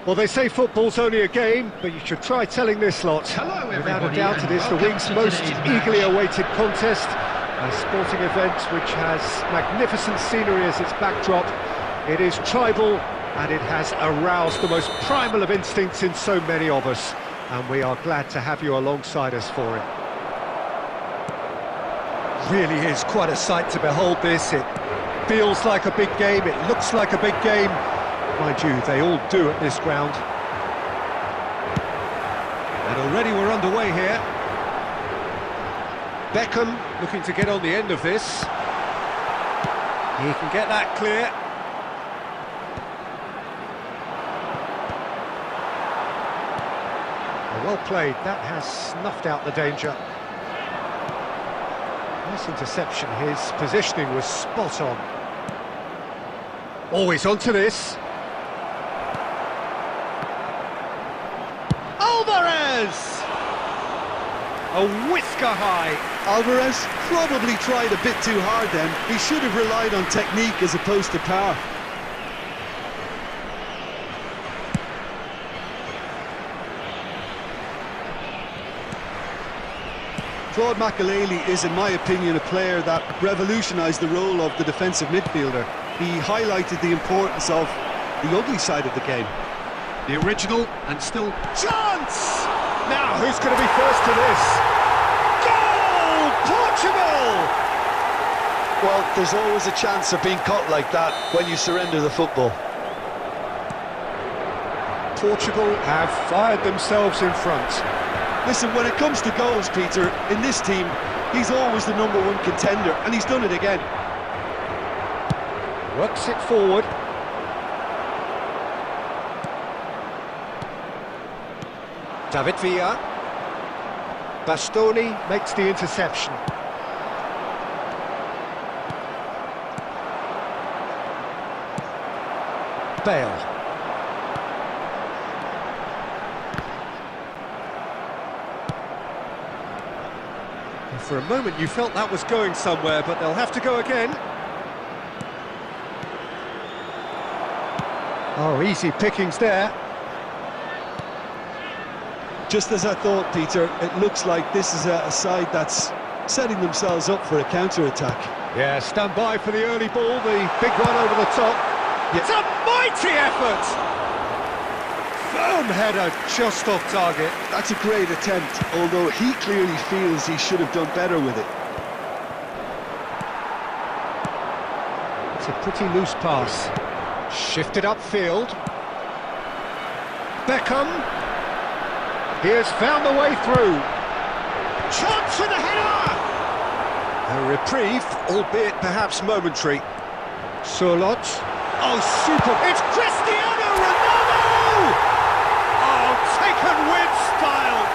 Well, they say football's only a game, but you should try telling this lot. Hello, Without a everybody, doubt, it and is the welcome week's to most today's match. eagerly awaited contest. A sporting event which has magnificent scenery as its backdrop. It is tribal, and it has aroused the most primal of instincts in so many of us. And we are glad to have you alongside us for it. Really is quite a sight to behold this. It feels like a big game, it looks like a big game. Mind you, they all do at this ground. And already we're underway here. Beckham looking to get on the end of this. He can get that clear. Well played, that has snuffed out the danger. Nice interception, his positioning was spot on. Always onto this. Alvarez! A whisker high. Alvarez probably tried a bit too hard then. He should have relied on technique as opposed to power. Claude Makelele is, in my opinion, a player that revolutionised the role of the defensive midfielder. He highlighted the importance of the ugly side of the game. The original and still... Chance! Now, who's going to be first to this? Goal! Portugal! Well, there's always a chance of being caught like that when you surrender the football. Portugal have fired themselves in front. Listen, when it comes to goals, Peter, in this team, he's always the #1 contender, and he's done it again. Works it forward. David Villa. Bastoni makes the interception. Bale. For a moment you felt that was going somewhere, but they'll have to go again. Oh, easy pickings there. Just as I thought, Peter, it looks like this is a side that's setting themselves up for a counter-attack. Yeah, stand by for the early ball, the big one over the top. It's a mighty effort! Firm header, just off target. That's a great attempt, although he clearly feels he should have done better with it. It's a pretty loose pass. Shifted upfield. Beckham. He has found the way through. Chance for the header! A reprieve, albeit perhaps momentary. Surlot. Oh, super! It's Cristiano Ronaldo! Oh, taken with style!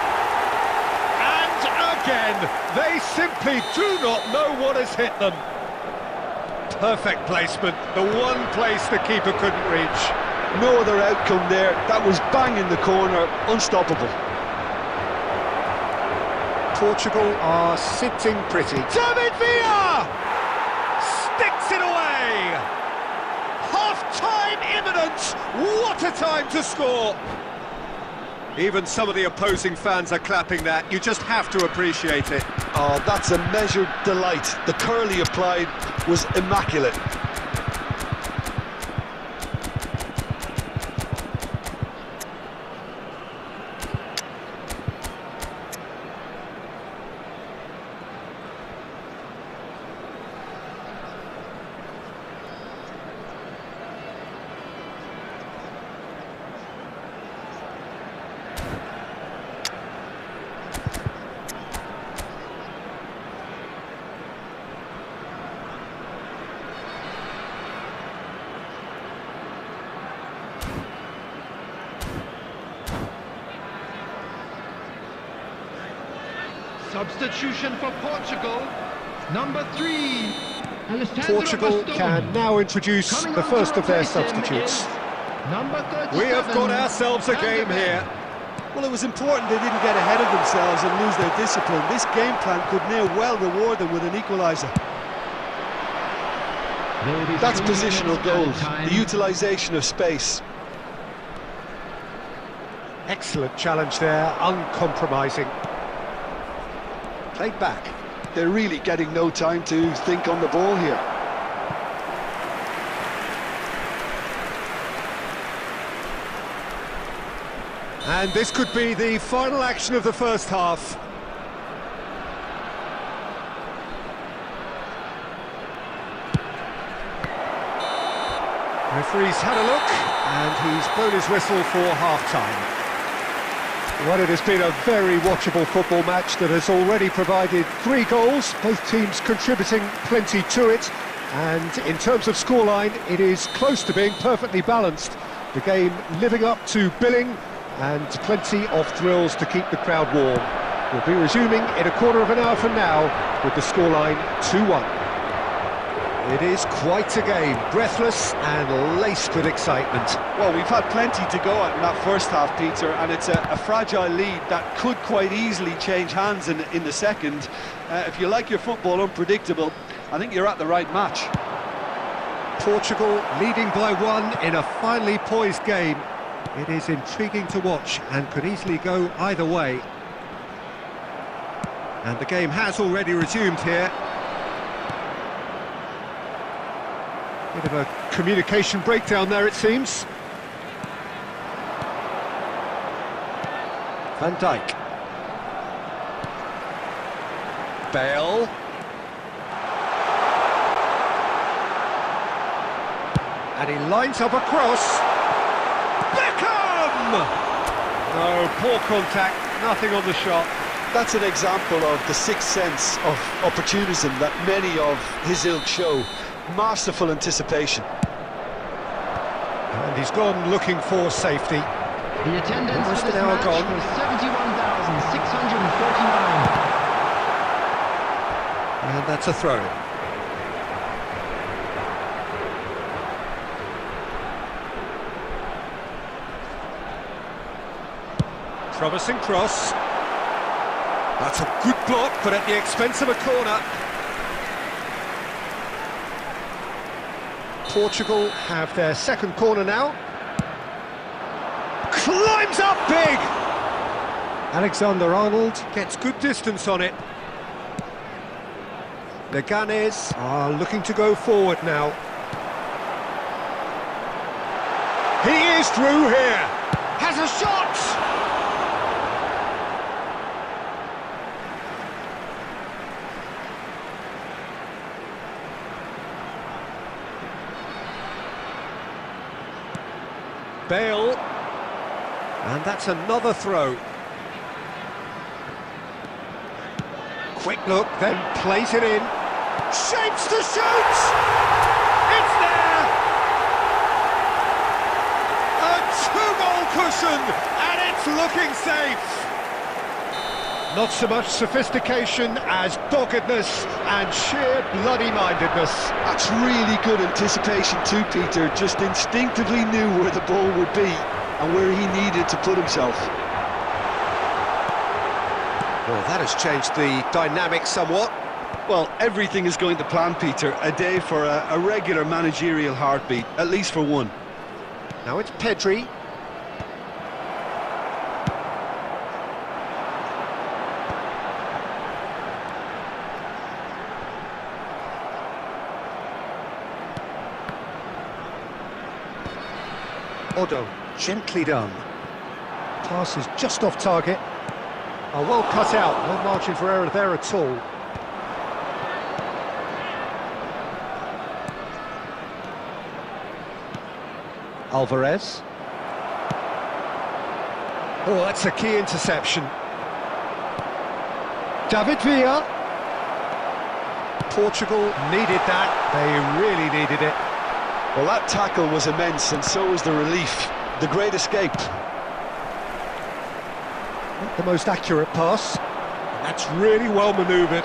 And again, they simply do not know what has hit them. Perfect placement, the one place the keeper couldn't reach. No other outcome there. That was bang in the corner, unstoppable. Portugal are sitting pretty. David Villa! Sticks it away! Half-time imminent! What a time to score! Even some of the opposing fans are clapping that. You just have to appreciate it. Oh, that's a measured delight. The curl he applied was immaculate. Substitution for Portugal, number 3. Portugal can now introduce the first of their substitutes. We have got ourselves a game here. Well, it was important they didn't get ahead of themselves and lose their discipline. This game plan could now well reward them with an equaliser. That's positional goals, the utilisation of space. Excellent challenge there, uncompromising. Played back. They're really getting no time to think on the ball here. And this could be the final action of the first half. Referee's had a look, and he's blown his whistle for half-time. Well, it has been a very watchable football match that has already provided 3 goals, both teams contributing plenty to it. And in terms of scoreline, it is close to being perfectly balanced. The game living up to billing, and plenty of thrills to keep the crowd warm. We'll be resuming in a quarter of an hour from now with the scoreline 2-1. It is quite a game, breathless and laced with excitement. Well, we've had plenty to go at in that first half, Peter, and it's a fragile lead that could quite easily change hands in the second. If you like your football unpredictable, I think you're at the right match. Portugal leading by 1 in a finely poised game. It is intriguing to watch and could easily go either way. And the game has already resumed here. Bit of a communication breakdown there, it seems. Van Dijk. Bale. And he lines up a cross. Beckham! No, poor contact, nothing on the shot. That's an example of the sixth sense of opportunism that many of his ilk show. Masterful anticipation. And he's gone looking for safety. The attendance Almost for this an hour match gone. was 71,649. And that's a throw. Promising cross. That's a good block, but at the expense of a corner. Portugal have their second corner now. Climbs up big! Alexander-Arnold gets good distance on it. The Ghanaians are looking to go forward now. He is through here! Has a shot! Bale, and that's another throw. Quick look, then plays it in. Shapes to shoot! It's there! A 2-goal cushion, and it's looking safe. Not so much sophistication as doggedness and sheer bloody-mindedness. That's really good anticipation too, Peter. Just instinctively knew where the ball would be and where he needed to put himself. Well, that has changed the dynamic somewhat. Well, everything is going to plan, Peter. A day for a regular managerial heartbeat, at least for one. Now it's Pedri. Odo, gently done. Pass is just off target. Oh, well cut out, no margin for error there at all. Alvarez. Oh, that's a key interception. David Villa. Portugal needed that, they really needed it. Well, that tackle was immense, and so was the relief. The great escape. Not the most accurate pass. That's really well manoeuvred.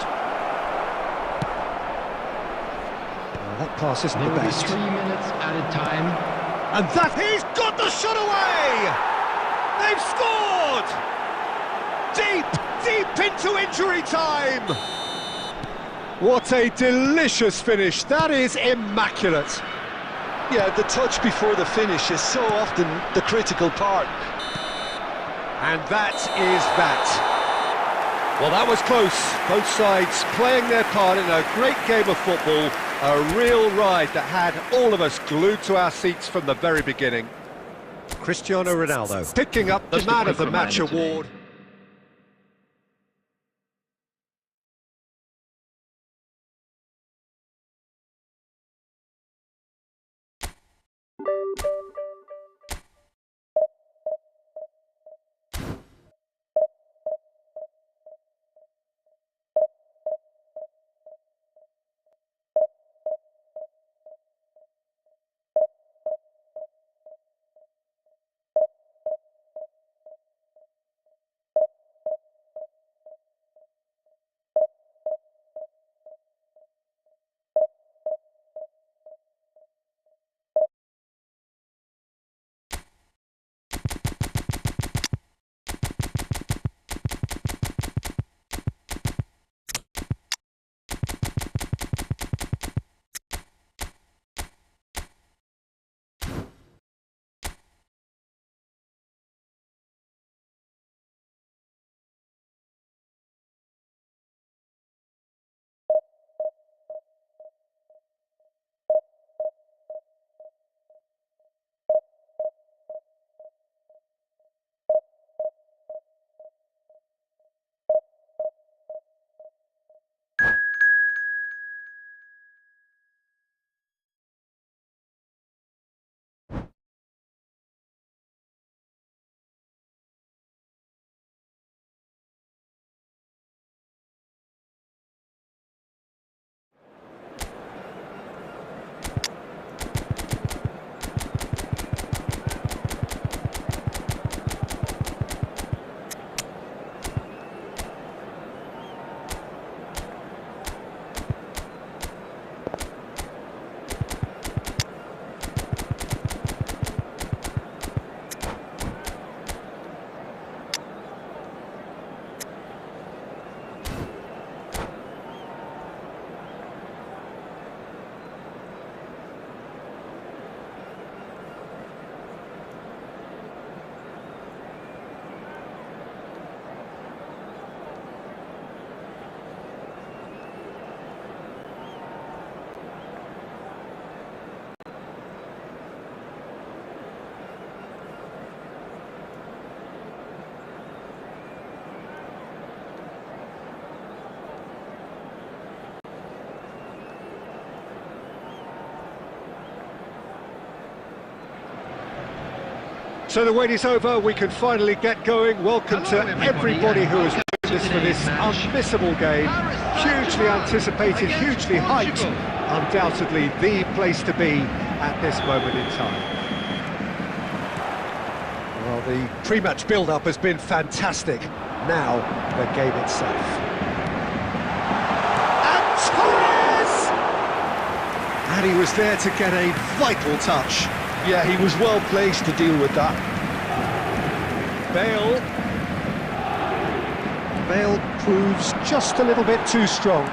Well, that pass isn't There the will be best. 3 minutes added time. And that, he's got the shot away! They've scored! Deep into injury time! What a delicious finish, that is immaculate. Yeah, the touch before the finish is so often the critical part. And that is that. Well, that was close. Both sides playing their part in a great game of football. A real ride that had all of us glued to our seats from the very beginning. Cristiano Ronaldo picking up the Man of the Match award. So the wait is over, we can finally get going. Welcome to everybody who has joined us for this unmissable game. Hugely anticipated, hugely hyped. Undoubtedly the place to be at this moment in time. Well, the pre-match build-up has been fantastic. Now, the game itself. And Torres! And he was there to get a vital touch. Yeah, he was well placed to deal with that. Bale proves just a little bit too strong.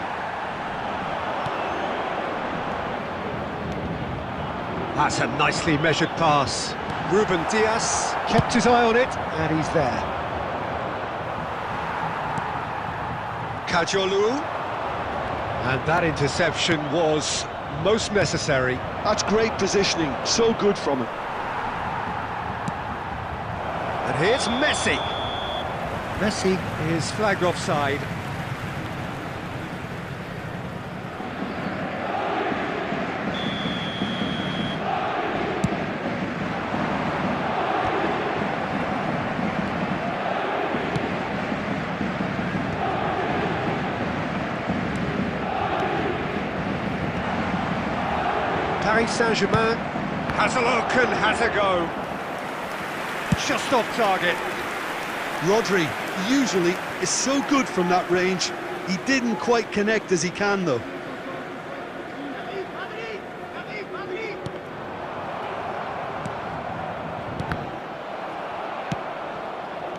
That's a nicely measured pass. Ruben Dias kept his eye on it, and he's there. Kajolu. And that interception was most necessary. That's great positioning, so good from him. And here's Messi. Messi is flagged offside. Paris Saint-Germain has a look and has a go. Just off target. Rodri usually is so good from that range. He didn't quite connect as he can though.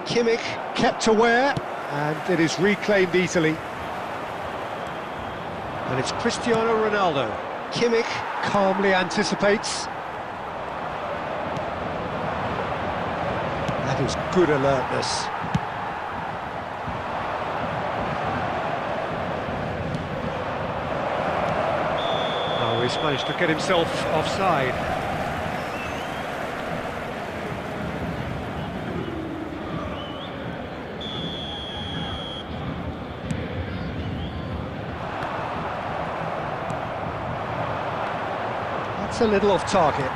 Kimmich kept aware, and it is reclaimed easily. And it's Cristiano Ronaldo. Kimmich calmly anticipates. And is good alertness. Oh, he's managed to get himself offside. That's a little off target.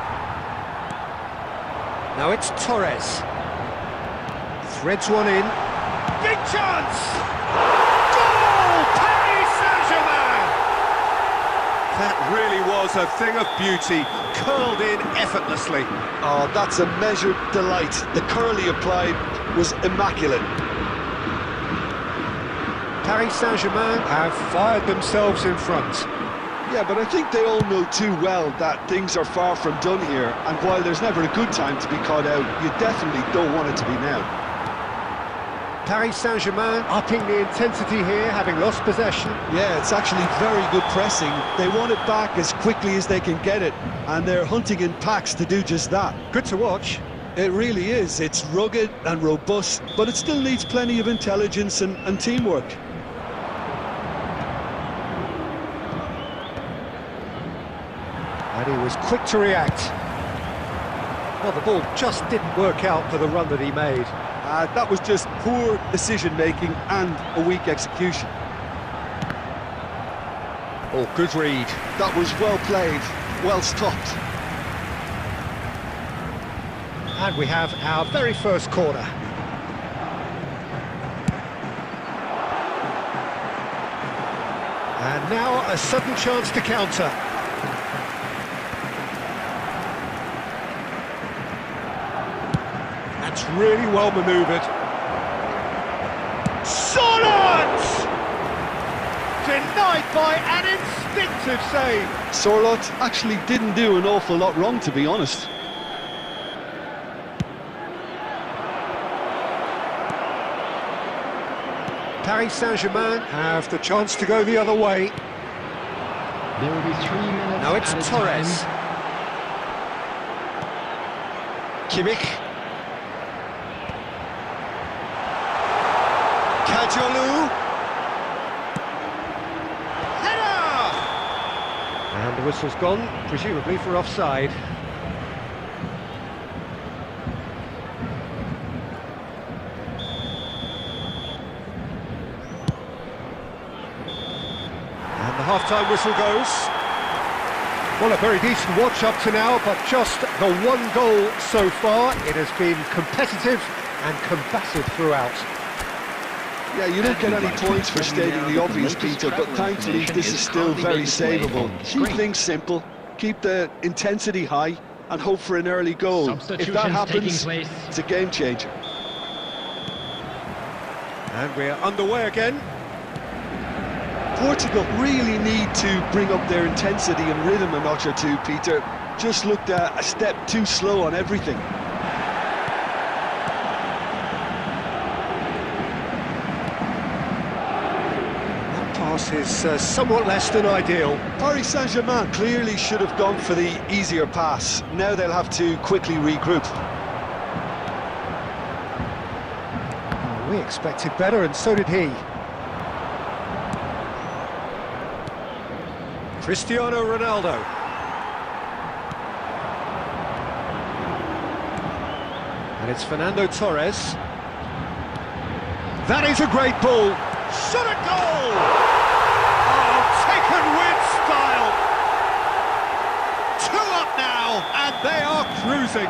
Now it's Torres. Threads one in. Big chance! Goal! Paris Saint-Germain! That really was a thing of beauty, curled in effortlessly. Oh, that's a measured delight. The curl he applied was immaculate. Paris Saint-Germain have fired themselves in front. Yeah, but I think they all know too well that things are far from done here, and while there's never a good time to be caught out, you definitely don't want it to be now. Paris Saint-Germain upping the intensity here, having lost possession. Yeah, it's actually very good pressing. They want it back as quickly as they can get it, and they're hunting in packs to do just that. Good to watch. It really is. It's rugged and robust, but it still needs plenty of intelligence and teamwork. And he was quick to react. Well, the ball just didn't work out for the run that he made. That was just poor decision-making and a weak execution. Oh, good read. That was well played, well stopped. And we have our very first corner. And now a sudden chance to counter. That's really well manoeuvred. Sorlot! Denied by an instinctive save. Sorlot actually didn't do an awful lot wrong, to be honest. Paris Saint-Germain have the chance to go the other way. There will be 3 minutes. Now it's Torres. Kimmich. Kajolu. Header! And the whistle's gone, presumably for offside. And the half-time whistle goes. Well, a very decent watch up to now, but just the one goal so far. It has been competitive and combative throughout. Yeah, you don't get any points for stating the obvious, Peter, but thankfully this is still very savable. Keep things simple, keep the intensity high, and hope for an early goal. If that happens, it's a game changer. And we're underway again. Portugal really need to bring up their intensity and rhythm a notch or two, Peter. Just looked a step too slow on everything. Is somewhat less than ideal. Paris Saint-Germain clearly should have gone for the easier pass. Now they'll have to quickly regroup. We expected better, and so did he. Cristiano Ronaldo. And it's Fernando Torres. That is a great ball. Shot a goal! Taken with style. 2 up now, and they are cruising.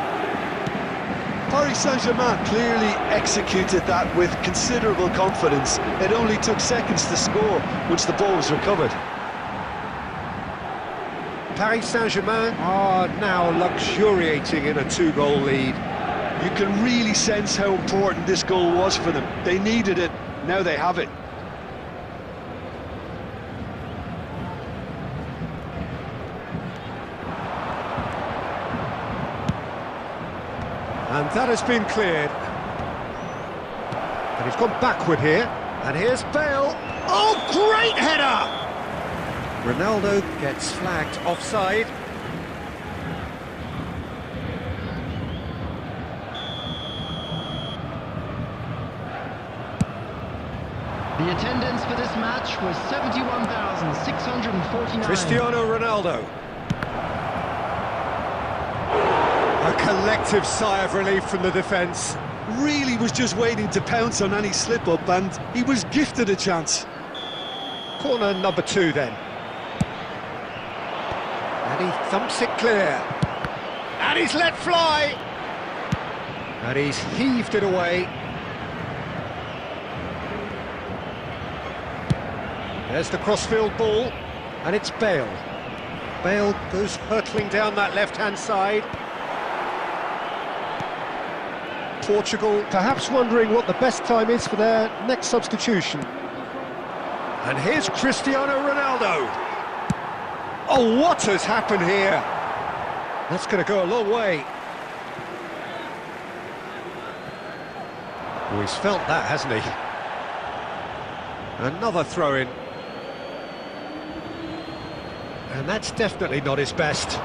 Paris Saint-Germain clearly executed that with considerable confidence. It only took seconds to score once the ball was recovered. Paris Saint-Germain are now luxuriating in a 2-goal lead. You can really sense how important this goal was for them. They needed it, now they have it. And that has been cleared. And he's gone backward here. And here's Bale. Oh, great header! Ronaldo gets flagged offside. The attendance for this match was 71,649. Cristiano Ronaldo. A collective sigh of relief from the defence. Really was just waiting to pounce on any slip-up, and he was gifted a chance. Corner number 2 then. And he thumps it clear. And he's let fly. And he's heaved it away. There's the crossfield ball, and it's Bale. Bale goes hurtling down that left-hand side. Portugal perhaps wondering what the best time is for their next substitution. And here's Cristiano Ronaldo. Oh, what has happened here? That's going to go a long way. Oh, he's felt that, hasn't he? Another throw-in. And that's definitely not his best.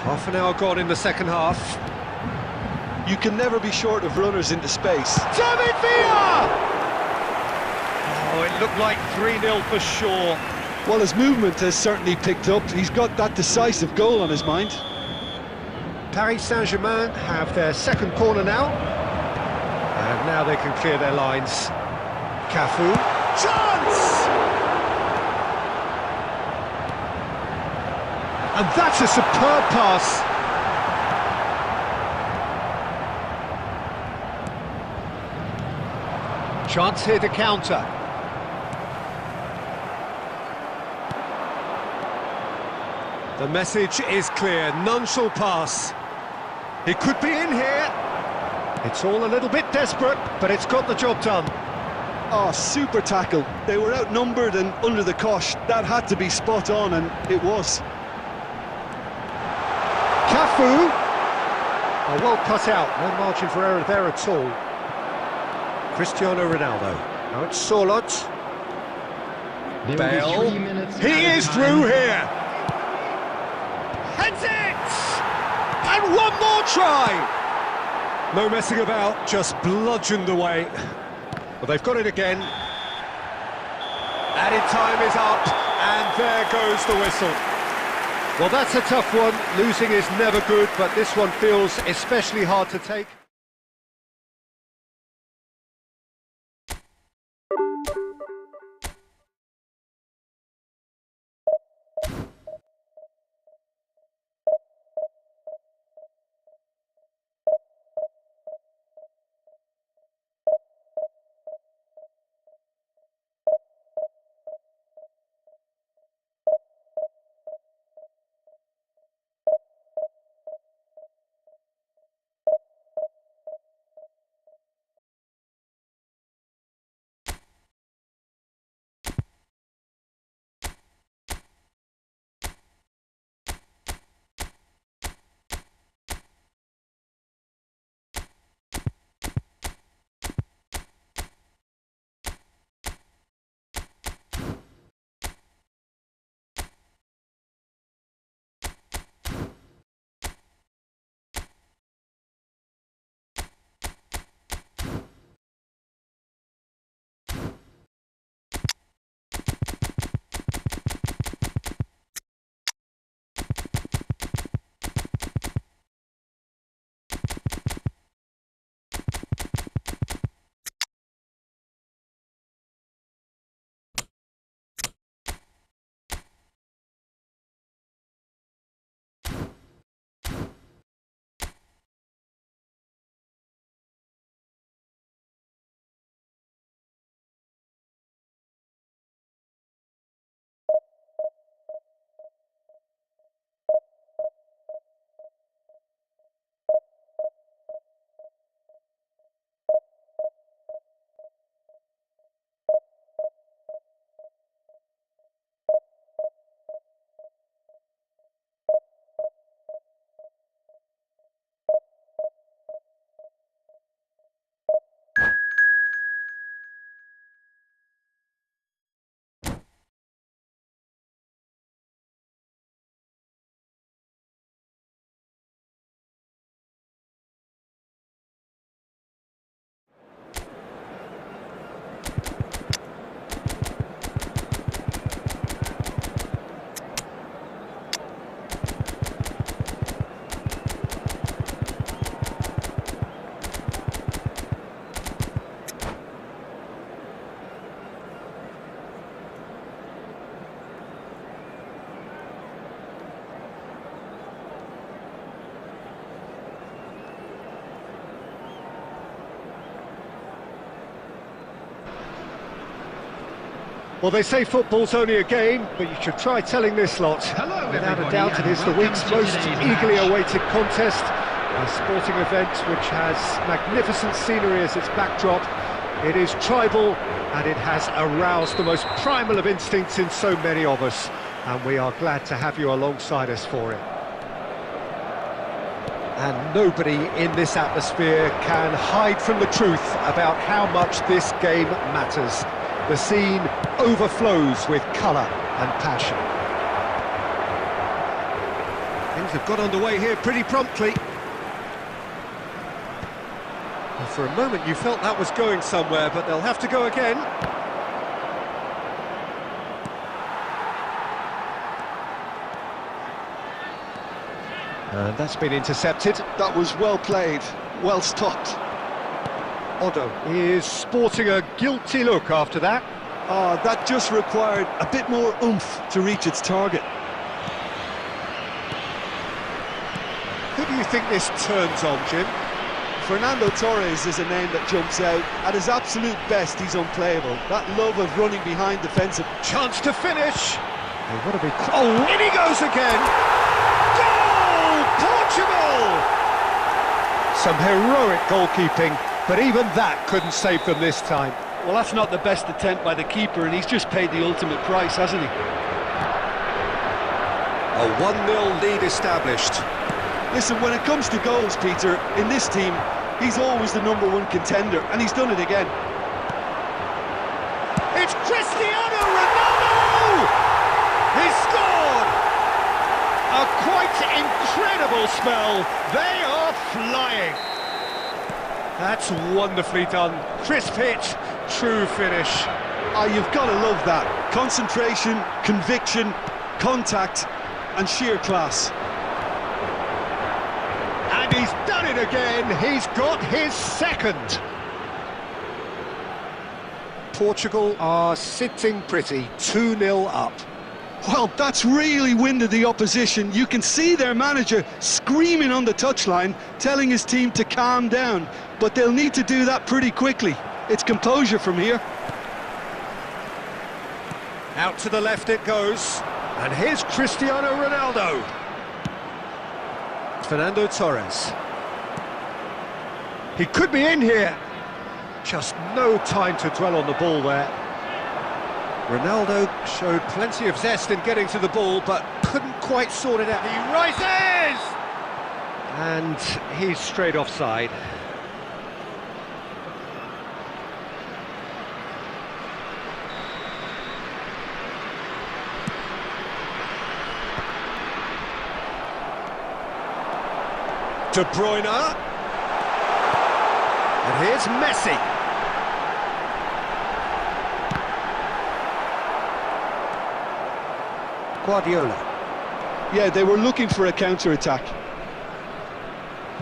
Half an hour gone in the second half. You can never be short of runners into space. David Villa! Oh, it looked like 3-0 for sure. Well, his movement has certainly picked up. He's got that decisive goal on his mind. Paris Saint-Germain have their second corner now. And now they can clear their lines. Cafu. Chance! And that's a superb pass. Chance here to counter. The message is clear, none shall pass. It could be in here. It's all a little bit desperate, but it's got the job done. Oh, super tackle. They were outnumbered and under the cosh. That had to be spot on, and it was. Cafu. Oh, well cut out, no margin for error there at all. Cristiano Ronaldo. Now it's Sorlot. Bale. He is through here. Heads it! And one more try! No messing about, just bludgeoned away. But they've got it again. Added time is up, and there goes the whistle. Well, that's a tough one. Losing is never good, but this one feels especially hard to take. Well, they say football's only a game, but you should try telling this lot. Hello, Without a everybody, doubt, it and is the welcome week's to most today's eagerly match. awaited contest. A sporting event which has magnificent scenery as its backdrop. It is tribal, and it has aroused the most primal of instincts in so many of us. And we are glad to have you alongside us for it. And nobody in this atmosphere can hide from the truth about how much this game matters. The scene overflows with colour and passion. Things have got underway here pretty promptly. Well, for a moment you felt that was going somewhere, but they'll have to go again. And that's been intercepted. That was well played, well stopped. Odo is sporting a guilty look after that. That just required a bit more oomph to reach its target. Who do you think this turns on, Jim? Fernando Torres is a name that jumps out. At his absolute best, he's unplayable. That love of running behind defensive. Chance to finish. They want to be... Oh, in he goes again! Goal! Portugal! Some heroic goalkeeping, but even that couldn't save them this time. Well, that's not the best attempt by the keeper, and he's just paid the ultimate price, hasn't he? A 1-0 lead established. Listen, when it comes to goals, Peter, in this team, he's always the #1 contender, and he's done it again. It's Cristiano Ronaldo! He's scored! A quite incredible spell. They are flying. That's wonderfully done. Crisp hit, true finish. You've got to love that. Concentration, conviction, contact, and sheer class. And he's done it again. He's got his second. Portugal are sitting pretty, 2-0 up. Well, that's really winded the opposition. You can see their manager screaming on the touchline, telling his team to calm down. But they'll need to do that pretty quickly. It's composure from here. Out to the left it goes. And here's Cristiano Ronaldo. Fernando Torres. He could be in here. Just no time to dwell on the ball there. Ronaldo showed plenty of zest in getting to the ball, but couldn't quite sort it out. He rises! And he's straight offside. De Bruyne. And here's Messi. Guardiola. Yeah, they were looking for a counter-attack.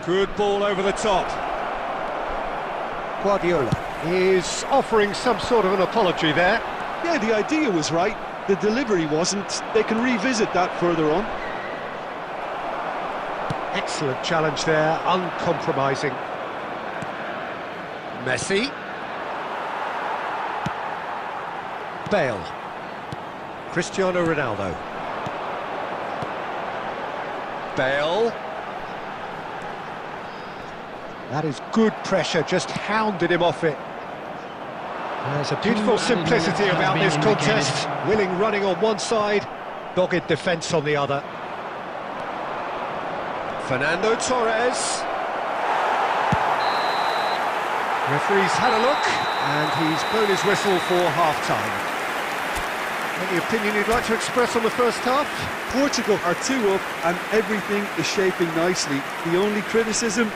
Good ball over the top. Guardiola is offering some sort of an apology there. Yeah, the idea was right. The delivery wasn't. They can revisit that further on. Excellent challenge there, uncompromising. Messi. Bale. Cristiano Ronaldo. Bale. That is good pressure, just hounded him off it. There's a beautiful simplicity about this contest. Willing running on one side, dogged defence on the other. Fernando Torres. Referee's had a look, and he's blown his whistle for half-time. Any opinion you'd like to express on the first half? Portugal are 2 up, and everything is shaping nicely. The only criticism,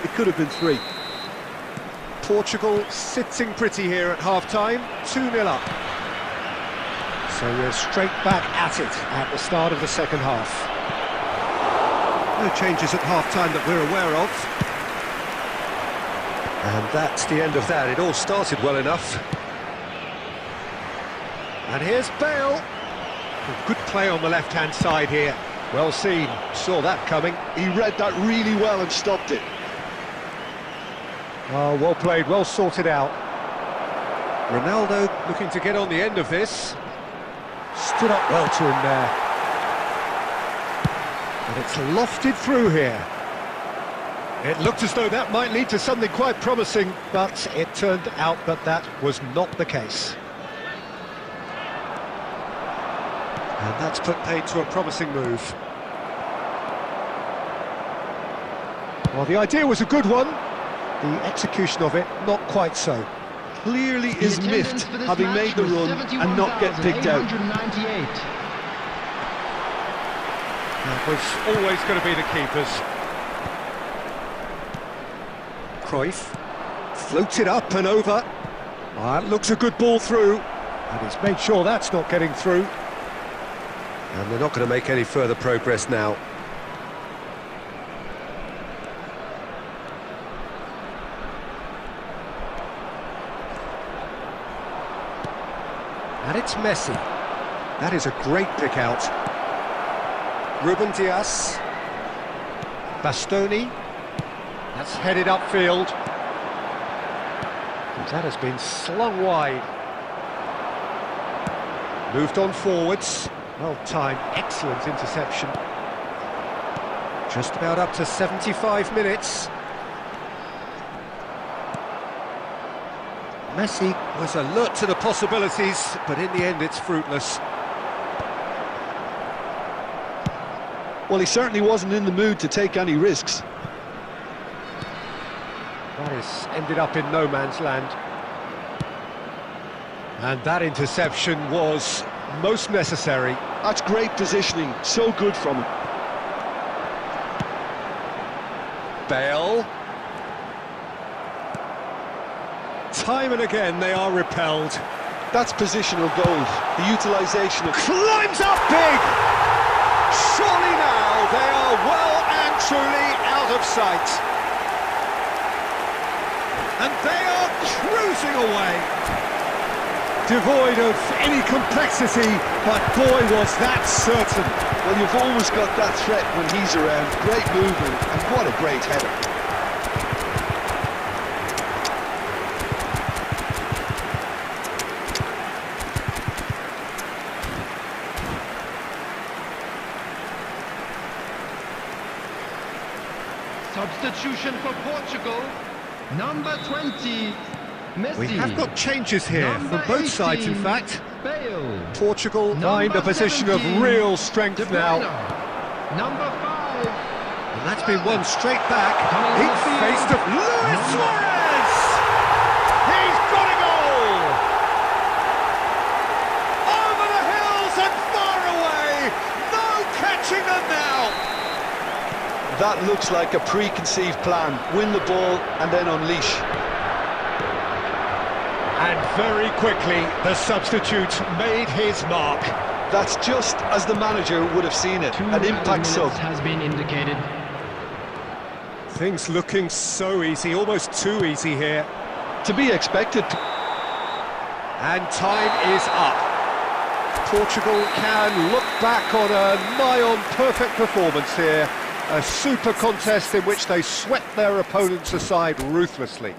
it could have been 3. Portugal sitting pretty here at half-time, 2-0 up. So we're straight back at it at the start of the second half. No changes at half-time that we're aware of. And that's the end of that. It all started well enough. And here's Bale. Good play on the left-hand side here. Well seen, saw that coming. He read that really well and stopped it. Oh, well played, well sorted out. Ronaldo looking to get on the end of this. Stood up well to him there. And it's lofted through here. It looked as though that might lead to something quite promising, but it turned out that was not the case. And that's put paid to a promising move. Well, the idea was a good one. The execution of it, not quite so. Clearly is miffed, having made the run and not get picked out. That was always going to be the keepers. Cruyff floats it up and over. That looks a good ball through, and he's made sure that's not getting through. And they're not going to make any further progress now. And it's Messi. That is a great pick out. Ruben Dias. Bastoni. That's headed upfield. And that has been slung wide. Moved on forwards. Well timed, excellent interception. Just about up to 75 minutes. Messi was alert to the possibilities, but in the end it's fruitless. Well, he certainly wasn't in the mood to take any risks. That has ended up in no man's land. And that interception was most necessary. That's great positioning, so good from him. Bale. Time and again they are repelled. That's positional gold, the utilisation of... Climbs up big! Surely now they are well and truly out of sight. And they are cruising away. Devoid of any complexity, but boy was that certain. Well, you've always got that threat when he's around. Great movement, and what a great header. Substitution for Portugal, number 20, Messi. We have got changes here Number from both sides, in 18, fact. Bale. Portugal find Number a position of 17, real strength De now. Bruyne. Number 5. And that's been won straight back. Coming He's off the faced field. of Luis Suarez! He's got a goal! Over the hills and far away! No catching them now! That looks like a preconceived plan. Win the ball and then unleash. And very quickly, the substitute made his mark. That's just as the manager would have seen it. An impact sub. Has been indicated. Things looking so easy, almost too easy here. To be expected. And time is up. Portugal can look back on a nigh-on perfect performance here. A super contest in which they swept their opponents aside ruthlessly.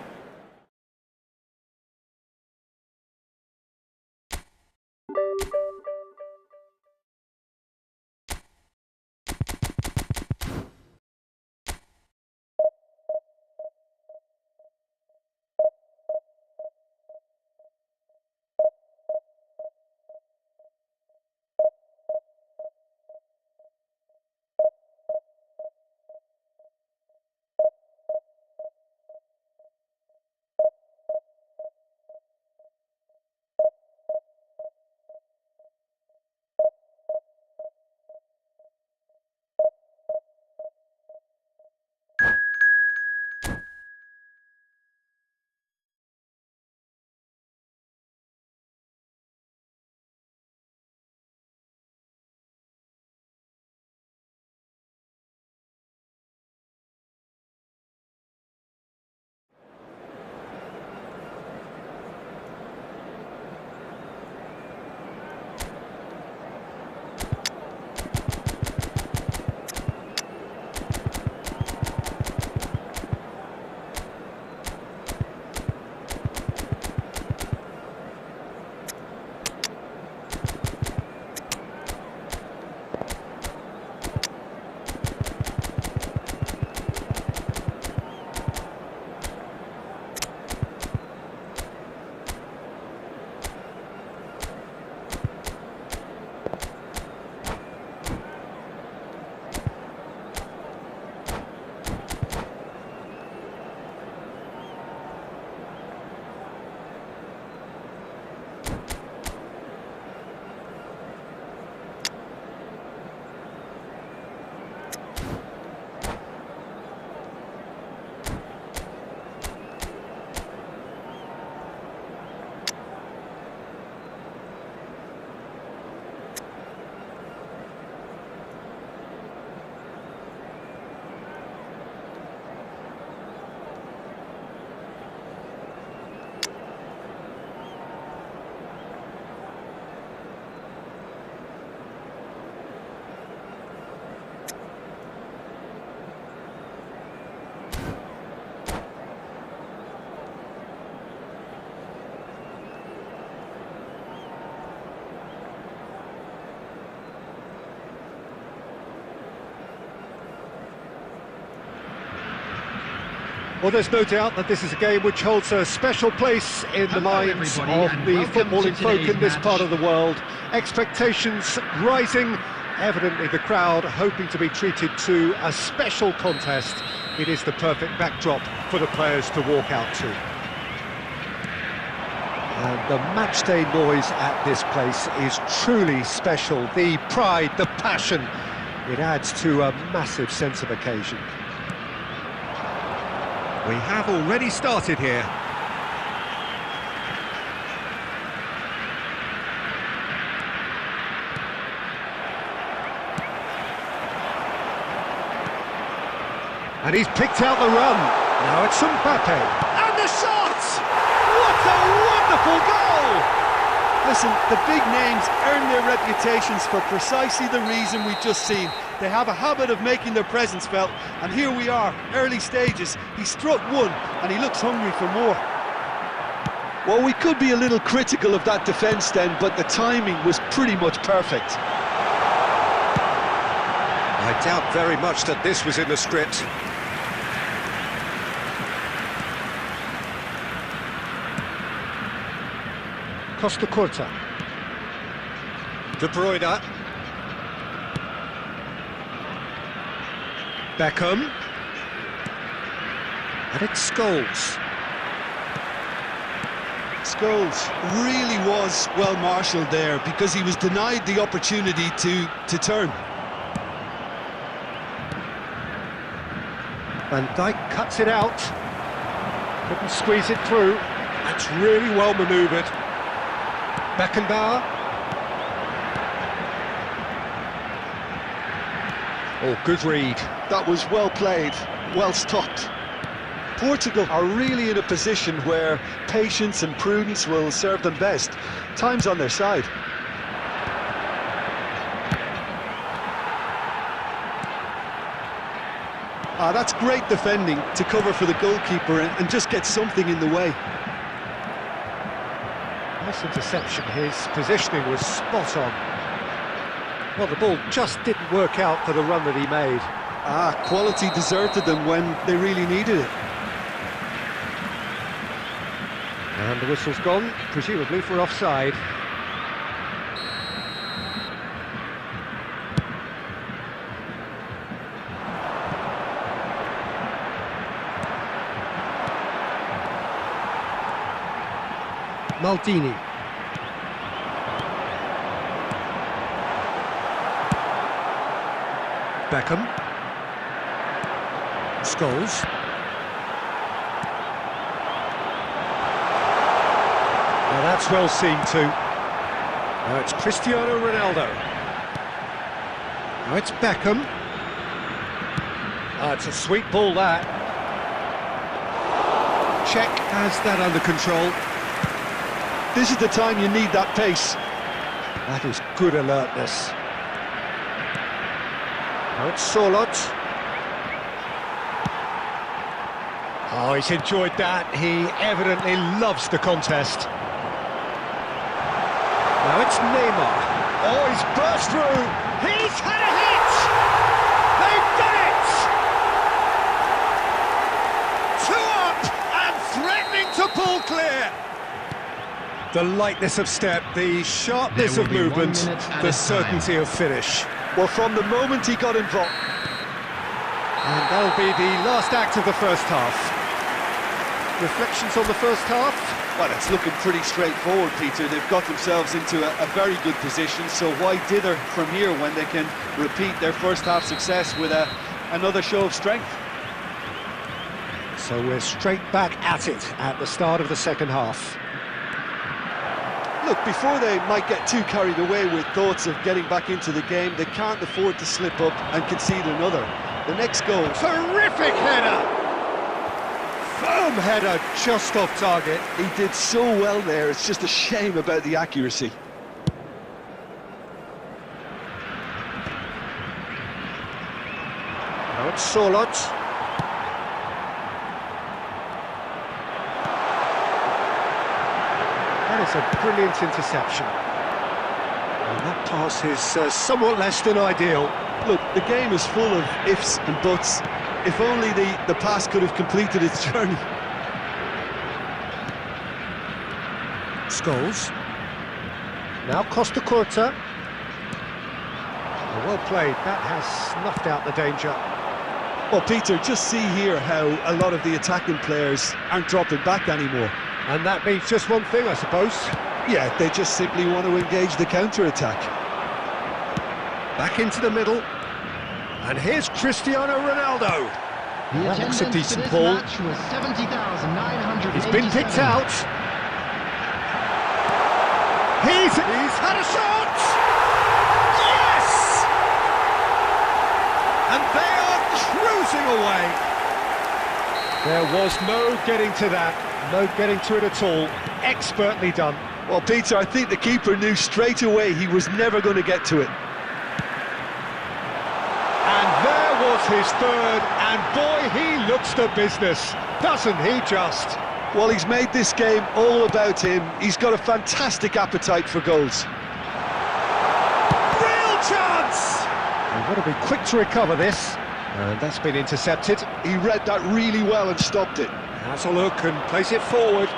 Well, there's no doubt that this is a game which holds a special place in the Hello, minds everybody, of and the welcome to footballing folk today's in this match. part of the world. Expectations rising, evidently the crowd hoping to be treated to a special contest. It is the perfect backdrop for the players to walk out to. And the matchday noise at this place is truly special. The pride, the passion, it adds to a massive sense of occasion. We have already started here. And he's picked out the run. Now it's Mbappe. And the shot! What a wonderful goal! Listen, the big names earn their reputations for precisely the reason we've just seen. They have a habit of making their presence felt, and here we are, early stages. He struck one, and he looks hungry for more. Well, we could be a little critical of that defence then, but the timing was pretty much perfect. I doubt very much that this was in the script. Costa Curta. De Bruyne. Beckham. And it's Scholes. Scholes really was well marshalled there because he was denied the opportunity to turn. Van Dijk cuts it out. Couldn't squeeze it through. That's really well manoeuvred. Beckenbauer. Oh, good read. That was well played, well stopped. Portugal are really in a position where patience and prudence will serve them best. Time's on their side. That's great defending to cover for the goalkeeper and just get something in the way. Nice interception. His positioning was spot on. Well, the ball just didn't work out for the run that he made. Quality deserted them when they really needed it. And the whistle's gone, presumably for offside. Maldini. Beckham. Scholes. Now that's well seen too. Now it's Cristiano Ronaldo. Now it's Beckham. It's a sweet ball that. Czech has that under control. This is the time you need that pace. That is good alertness. Now it's Sorloth. Oh, he's enjoyed that. He evidently loves the contest. Now it's Neymar. Oh, he's burst through. He's had a hit! They've done it! 2 up and threatening to pull clear. The lightness of step, the sharpness of movement, the certainty of finish. Well, from the moment he got involved. And that'll be the last act of the first half. Reflections on the first half? Well, it's looking pretty straightforward, Peter. They've got themselves into a very good position, so why dither from here when they can repeat their first half success with another show of strength? So we're straight back at it at the start of the second half. Look, before they might get too carried away with thoughts of getting back into the game, they can't afford to slip up and concede another. The next goal. Terrific header! Firm header, just off target. He did so well there, it's just a shame about the accuracy. Now it's Sorloth. That is a brilliant interception. And that pass is somewhat less than ideal. Look, the game is full of ifs and buts. If only the pass could have completed its journey. Scholes. Now Costa Curta. Well played, that has snuffed out the danger. Well, Peter, just see here how a lot of the attacking players aren't dropping back anymore. And that means just one thing, I suppose. Yeah, they just simply want to engage the counter-attack. Back into the middle. And here's Cristiano Ronaldo. The That looks a attendance for decent this ball. match was 70,987. He's been picked out. He's had a shot! Yes! And they are cruising away. There was no getting to that, no getting to it at all. Expertly done. Well, Peter, I think the keeper knew straight away he was never going to get to it. And there was his third, and boy, he looks the business, doesn't he just? Well, he's made this game all about him. He's got a fantastic appetite for goals. Real chance! They've got to be quick to recover this. And that's been intercepted. He read that really well and stopped it. Has a look and plays it forward.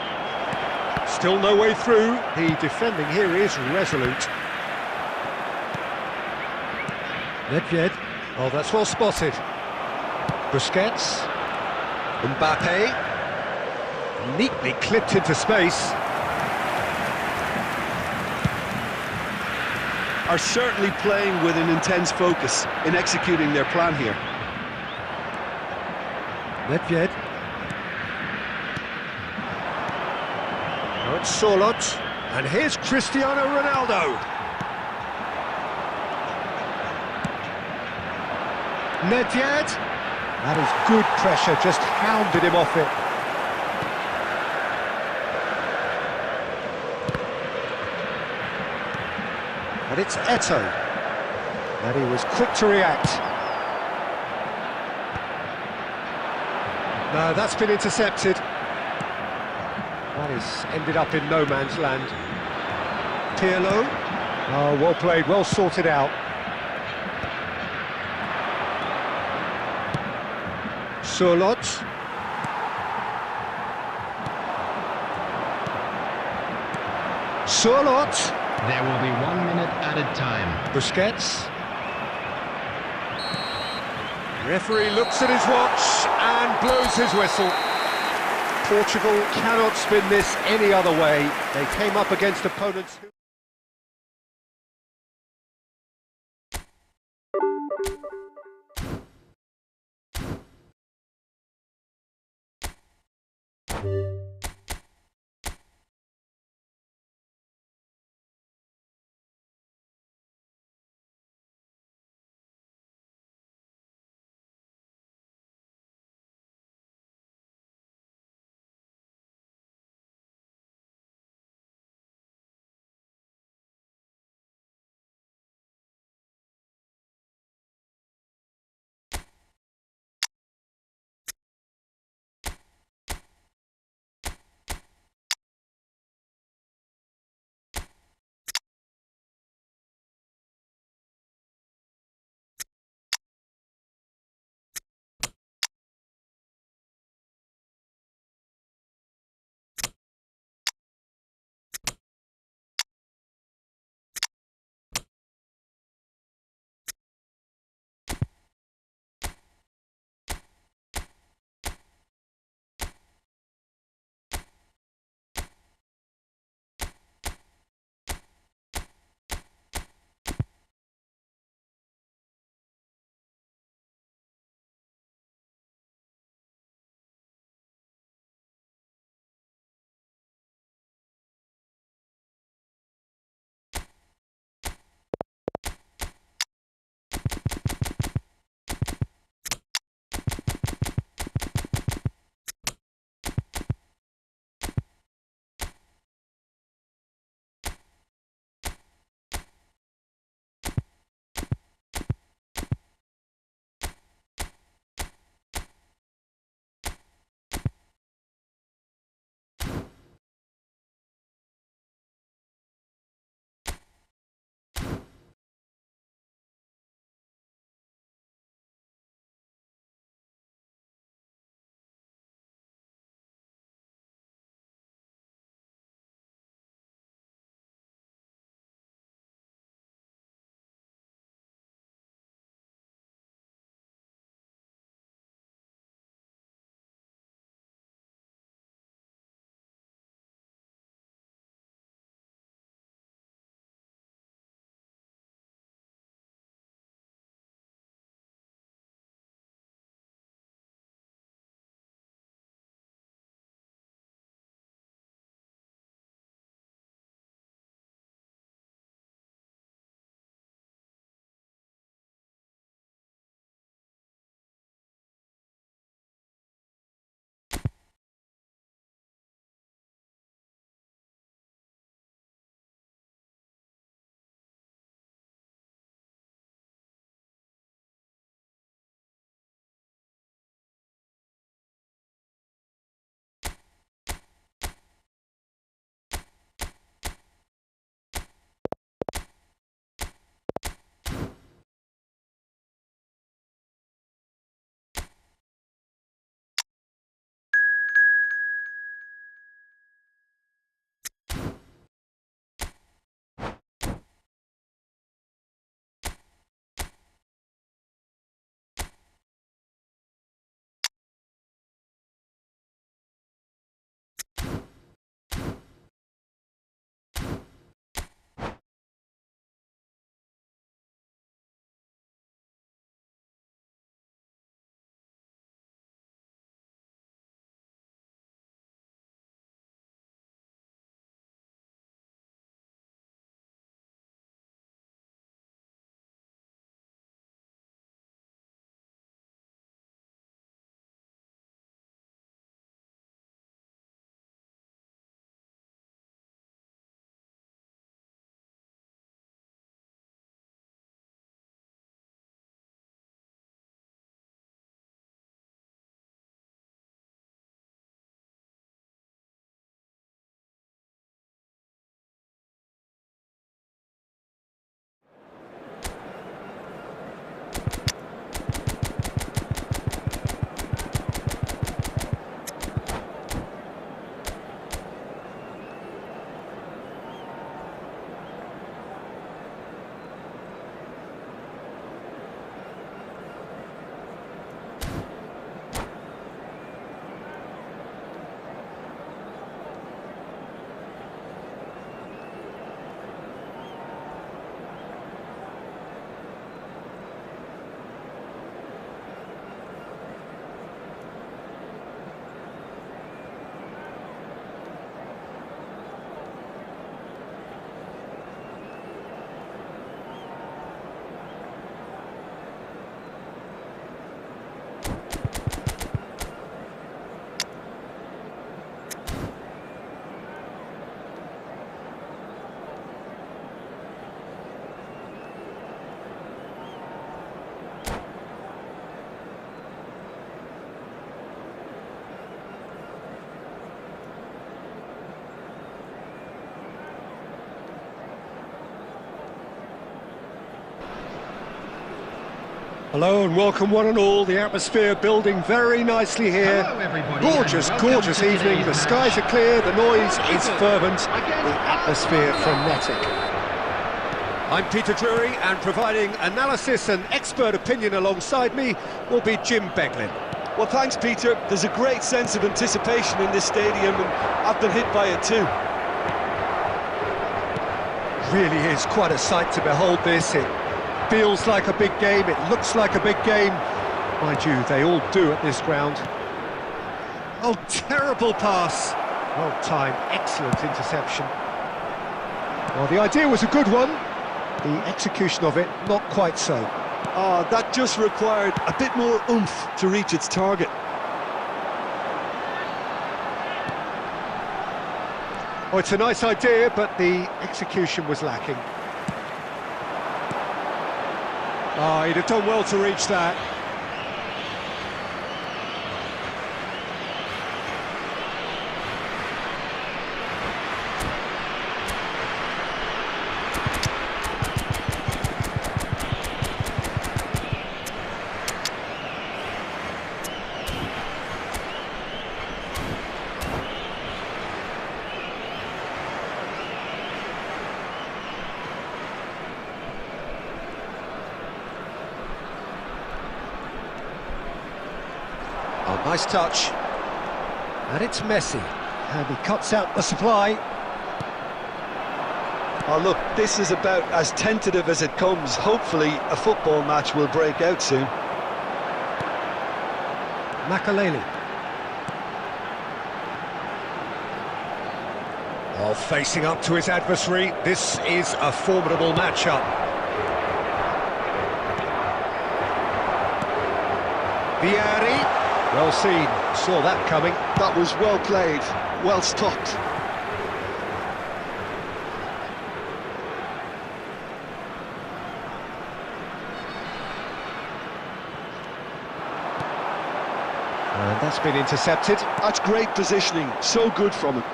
Still no way through. The defending here is resolute. Nedved. Oh, that's well spotted. Busquets. Mbappe. Neatly clipped into space. Are certainly playing with an intense focus in executing their plan here. Nedved. Now it's Sorloth. And here's Cristiano Ronaldo. Nedved. That is good pressure, just hounded him off it. But it's Eto'o. And he was quick to react. No, that's been intercepted. That is ended up in no man's land. Pirlo. Oh, well played, well sorted out. Sorloth. Sorloth. There will be 1 minute added time. Busquets. Referee looks at his watch and blows his whistle. Portugal cannot spin this any other way. They came up against opponents who... Hello and welcome one and all. The atmosphere building very nicely here. Hello, everybody, Gorgeous, and welcome gorgeous to evening. The today's skies match. are clear, the noise is fervent, the atmosphere frenetic. I'm Peter Drury, and providing analysis and expert opinion alongside me will be Jim Beglin. Well, thanks, Peter. There's a great sense of anticipation in this stadium, and I've been hit by it too. Really is quite a sight to behold this. It feels like a big game, it looks like a big game. Mind you, they all do at this ground. Oh, terrible pass. Well timed, excellent interception. Well, the idea was a good one. The execution of it, not quite so. That just required a bit more oomph to reach its target. Oh, it's a nice idea, but the execution was lacking. Oh, he'd have done well to reach that. Oh, nice touch. And it's Messi. And he cuts out the supply. Oh, look, this is about as tentative as it comes. Hopefully, a football match will break out soon. Makaleli. Oh, facing up to his adversary. This is a formidable matchup. Vieri. Well seen, saw that coming. That was well played, well stopped. And that's been intercepted. That's great positioning, so good from him.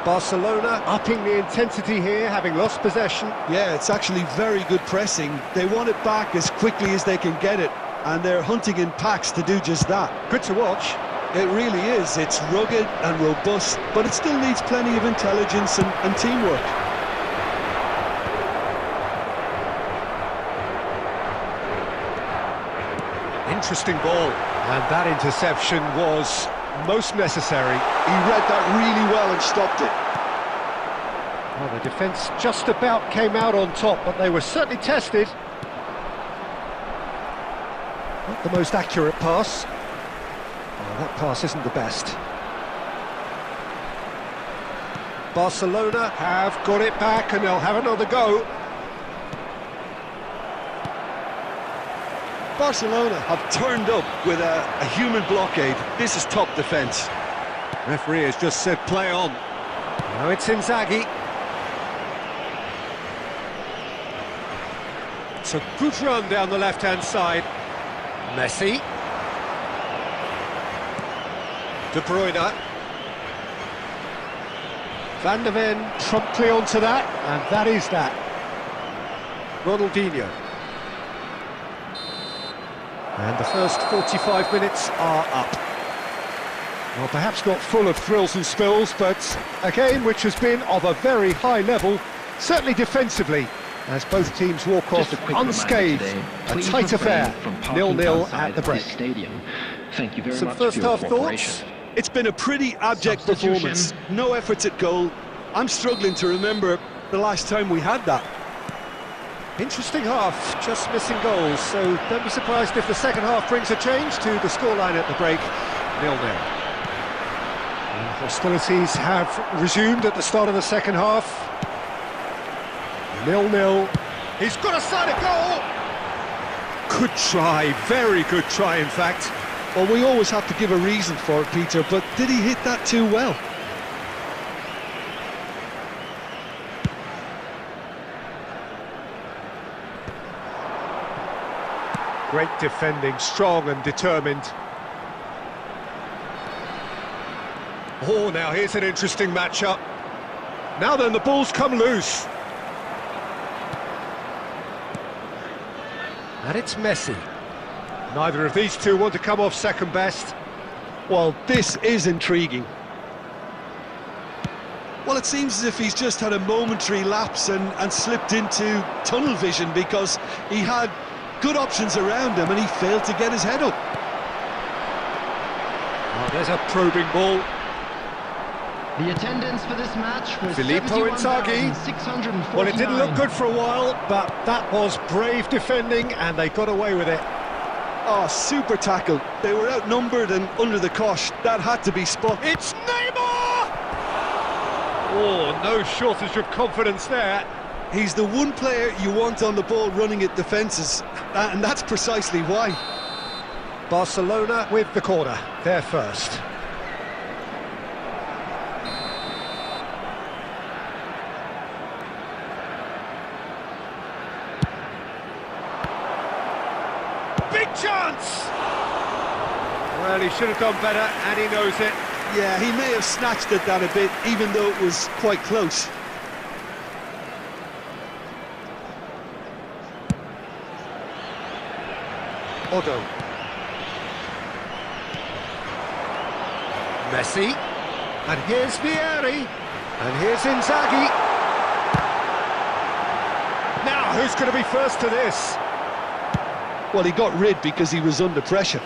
Barcelona upping the intensity here, having lost possession. Yeah, it's actually very good pressing. They want it back as quickly as they can get it, and they're hunting in packs to do just that. Good to watch. It really is. It's rugged and robust, but it still needs plenty of intelligence and teamwork. Interesting ball. And that interception was most necessary. He read that really well and stopped it. Well, the defence just about came out on top, but they were certainly tested. Not the most accurate pass. Oh, that pass isn't the best. Barcelona have got it back and they'll have another go. Barcelona have turned up with a human blockade. This is top defence. Referee has just said play on. Now it's Inzaghi. It's a good run down the left-hand side. Messi. De Bruyne. Van der Ven promptly onto that, and that is that. Ronaldinho. And the first 45 minutes are up. Well, perhaps not full of thrills and spills, but a game which has been of a very high level, certainly defensively, as both teams walk off unscathed. A tight affair, 0-0 at the break. Thank you very Some much first for your half cooperation. thoughts? It's been a pretty abject performance. No efforts at goal. I'm struggling to remember the last time we had that. Interesting half, just missing goals, so don't be surprised if the second half brings a change to the scoreline at the break, 0-0. Hostilities have resumed at the start of the second half. 0-0. He's got a side of goal! Good try, very good try in fact. Well, we always have to give a reason for it, Peter, but did he hit that too well? Great defending, strong and determined. Oh, now here's an interesting matchup. Now then, the ball's come loose. And it's Messi. Neither of these two want to come off second best. Well, this is intriguing. Well, it seems as if he's just had a momentary lapse and slipped into tunnel vision, because he had good options around him and he failed to get his head up. Oh, there's a probing ball. The attendance for this match was Filippo Inzaghi. 71,649. Well, it didn't look good for a while, but that was brave defending and they got away with it. Oh, super tackle. They were outnumbered and under the cosh. That had to be spot. It's Neymar! Oh, no shortage of confidence there. He's the one player you want on the ball running at defences, and that's precisely why. Barcelona with the corner, they're first. Big chance! Well, he should have done better, and he knows it. Yeah, he may have snatched at that a bit, even though it was quite close. Odo. Messi. And here's Vieri. And here's Inzaghi. Now, who's going to be first to this? Well, he got rid because he was under pressure.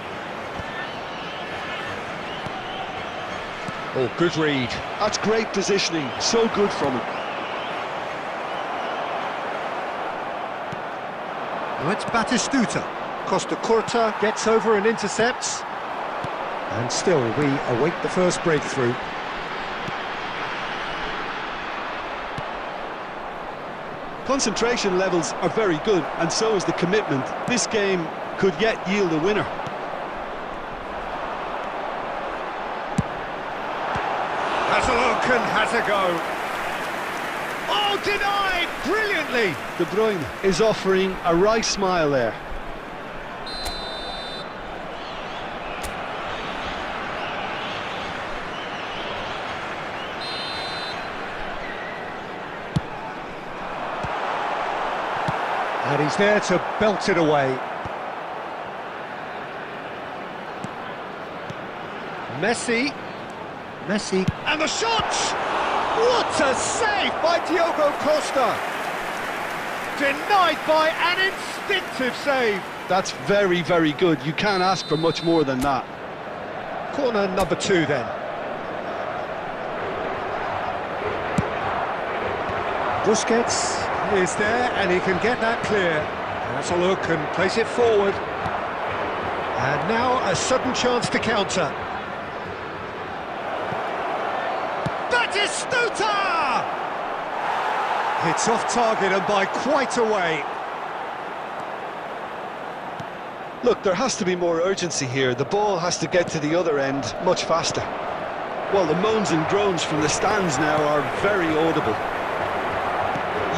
Oh, good read. That's great positioning, so good from him. Now it's Batistuta. Costa Curta gets over and intercepts. And still, we await the first breakthrough. Concentration levels are very good, and so is the commitment. This game could yet yield a winner. Has a look and has a go. Oh, denied brilliantly. De Bruyne is offering a wry smile there. And he's there to belt it away. Messi. Messi. And the shot! What a save by Diogo Costa! Denied by an instinctive save. That's very, very good. You can't ask for much more than that. Corner number 2 then. Busquets is there and he can get that clear. That's a look and place it forward. And now a sudden chance to counter. Batistuta! It's off target and by quite a way. Look, there has to be more urgency here. The ball has to get to the other end much faster. Well, the moans and groans from the stands now are very audible.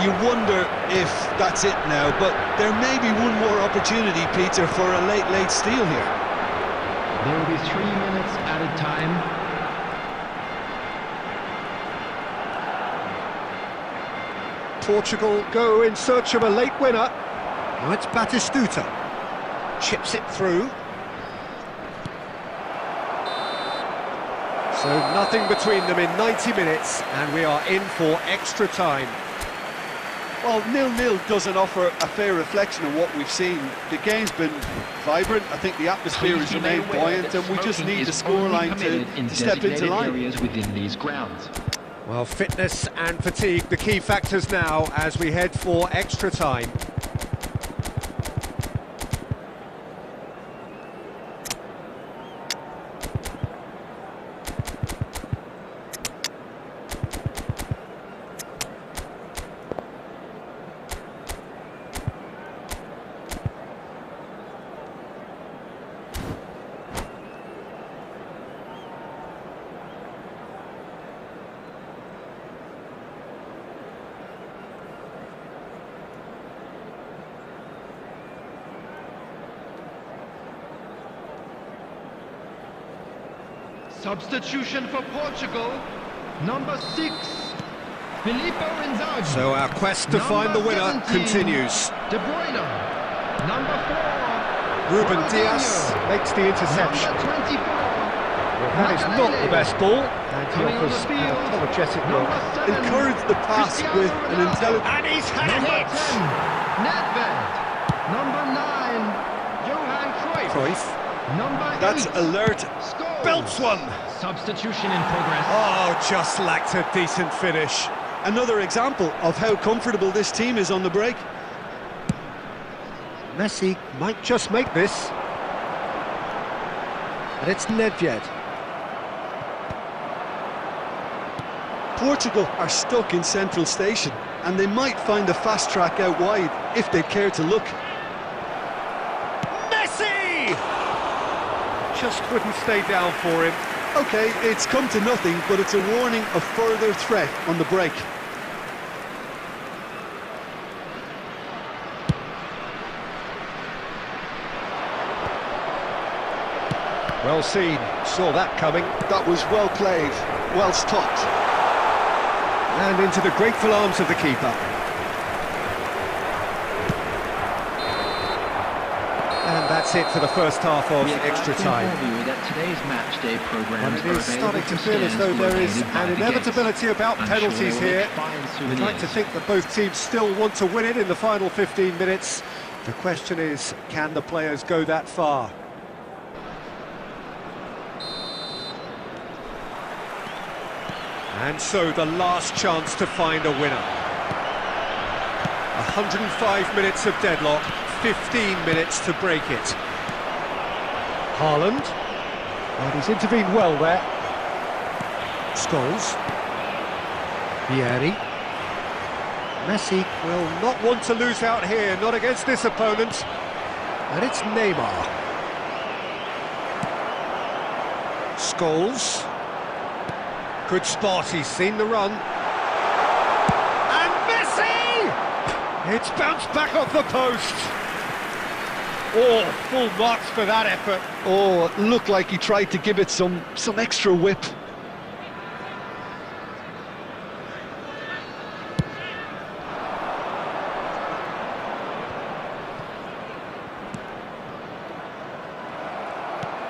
You wonder if that's it now, but there may be one more opportunity, Peter, for a late steal here. There will be 3 minutes added time. Portugal go in search of a late winner. Now it's Batistuta. Chips it through. So nothing between them in 90 minutes, and we are in for extra time. Well, 0-0 doesn't offer a fair reflection of what we've seen. The game's been vibrant. I think the atmosphere has remained buoyant, and we just need the scoreline to step into line. Areas within these grounds. Well, fitness and fatigue, the key factors now as we head for extra time. Substitution for Portugal, number 6, Filippo Inzaghi. So our quest to find the winner continues. De Bruyne. Number 4. Ruben Diaz makes the interception. Number 24. Well, that is not the best ball, and he Coming on offers the an field. apologetic look. Number 7. Encourage the pass Cristiano with an Ronaldo. intelligent... And he's had a Number hit! 10. Nedved. Number 9. Johan Cruyff. Cruyff. Number 8. That's alert. Scholes. Belts one! Substitution in progress. Oh, just lacked a decent finish. Another example of how comfortable this team is on the break. Messi might just make this. And it's Nedved. Portugal are stuck in central station, and they might find a fast track out wide if they care to look. Messi! Just couldn't stay down for him. Okay, it's come to nothing, but it's a warning of further threat on the break. Well seen, saw that coming. That was well played, well stopped. And into the grateful arms of the keeper. And that's it for the first half of extra time. Today's match day And it is starting to feel as though there is an inevitability about penalties here. I'd like to think that both teams still want to win it in the final 15 minutes. The question is, can the players go that far? And so the last chance to find a winner. 105 minutes of deadlock, 15 minutes to break it. Haaland. And he's intervened well there. Scholes. Vieri. Messi will not want to lose out here, not against this opponent. And it's Neymar. Scholes. Good spot, he's seen the run. And Messi! It's bounced back off the post. Oh, full marks for that effort. Oh, it looked like he tried to give it some extra whip.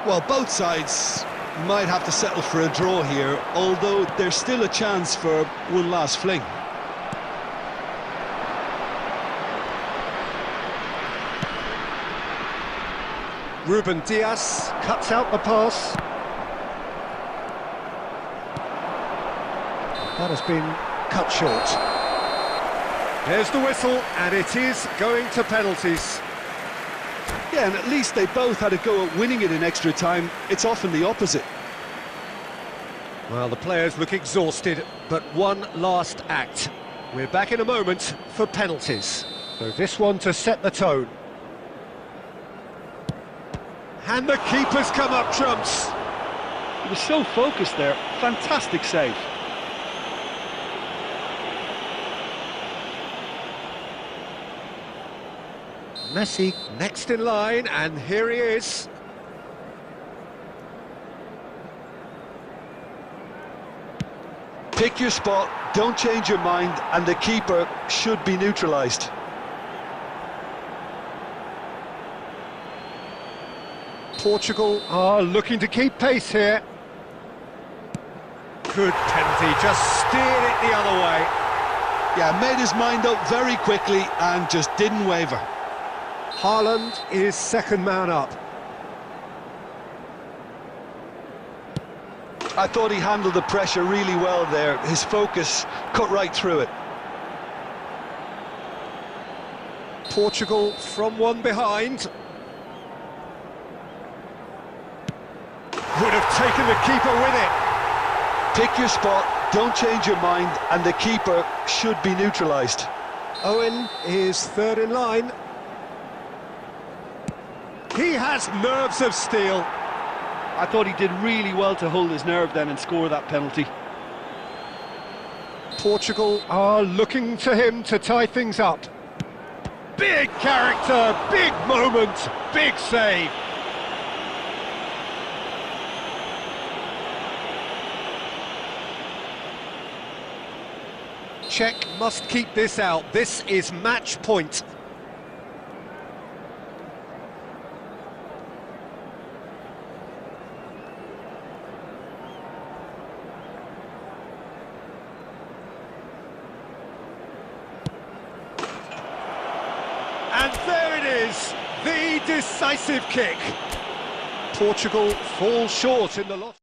Well, both sides might have to settle for a draw here, although there's still a chance for one last fling. Ruben Diaz cuts out the pass. That has been cut short. There's the whistle, and it is going to penalties. Yeah, and at least they both had a go at winning it in extra time. It's often the opposite. Well, the players look exhausted, but one last act. We're back in a moment for penalties. So this one to set the tone. And the keeper's come up trumps. He was so focused there. Fantastic save. Messi next in line, and here he is. Pick your spot, don't change your mind, and the keeper should be neutralised. Portugal are looking to keep pace here. Good penalty, just steered it the other way. Yeah, made his mind up very quickly and just didn't waver. Haaland is second man up. I thought he handled the pressure really well there. His focus cut right through it. Portugal from one behind. Would have taken the keeper with it. Pick your spot, don't change your mind, and the keeper should be neutralised. Owen is third in line. He has nerves of steel. I thought he did really well to hold his nerve then and score that penalty. Portugal are looking to him to tie things up. Big character, big moment, big save. Czech must keep this out. This is match point. And there it is, the decisive kick. Portugal fall short in the loss.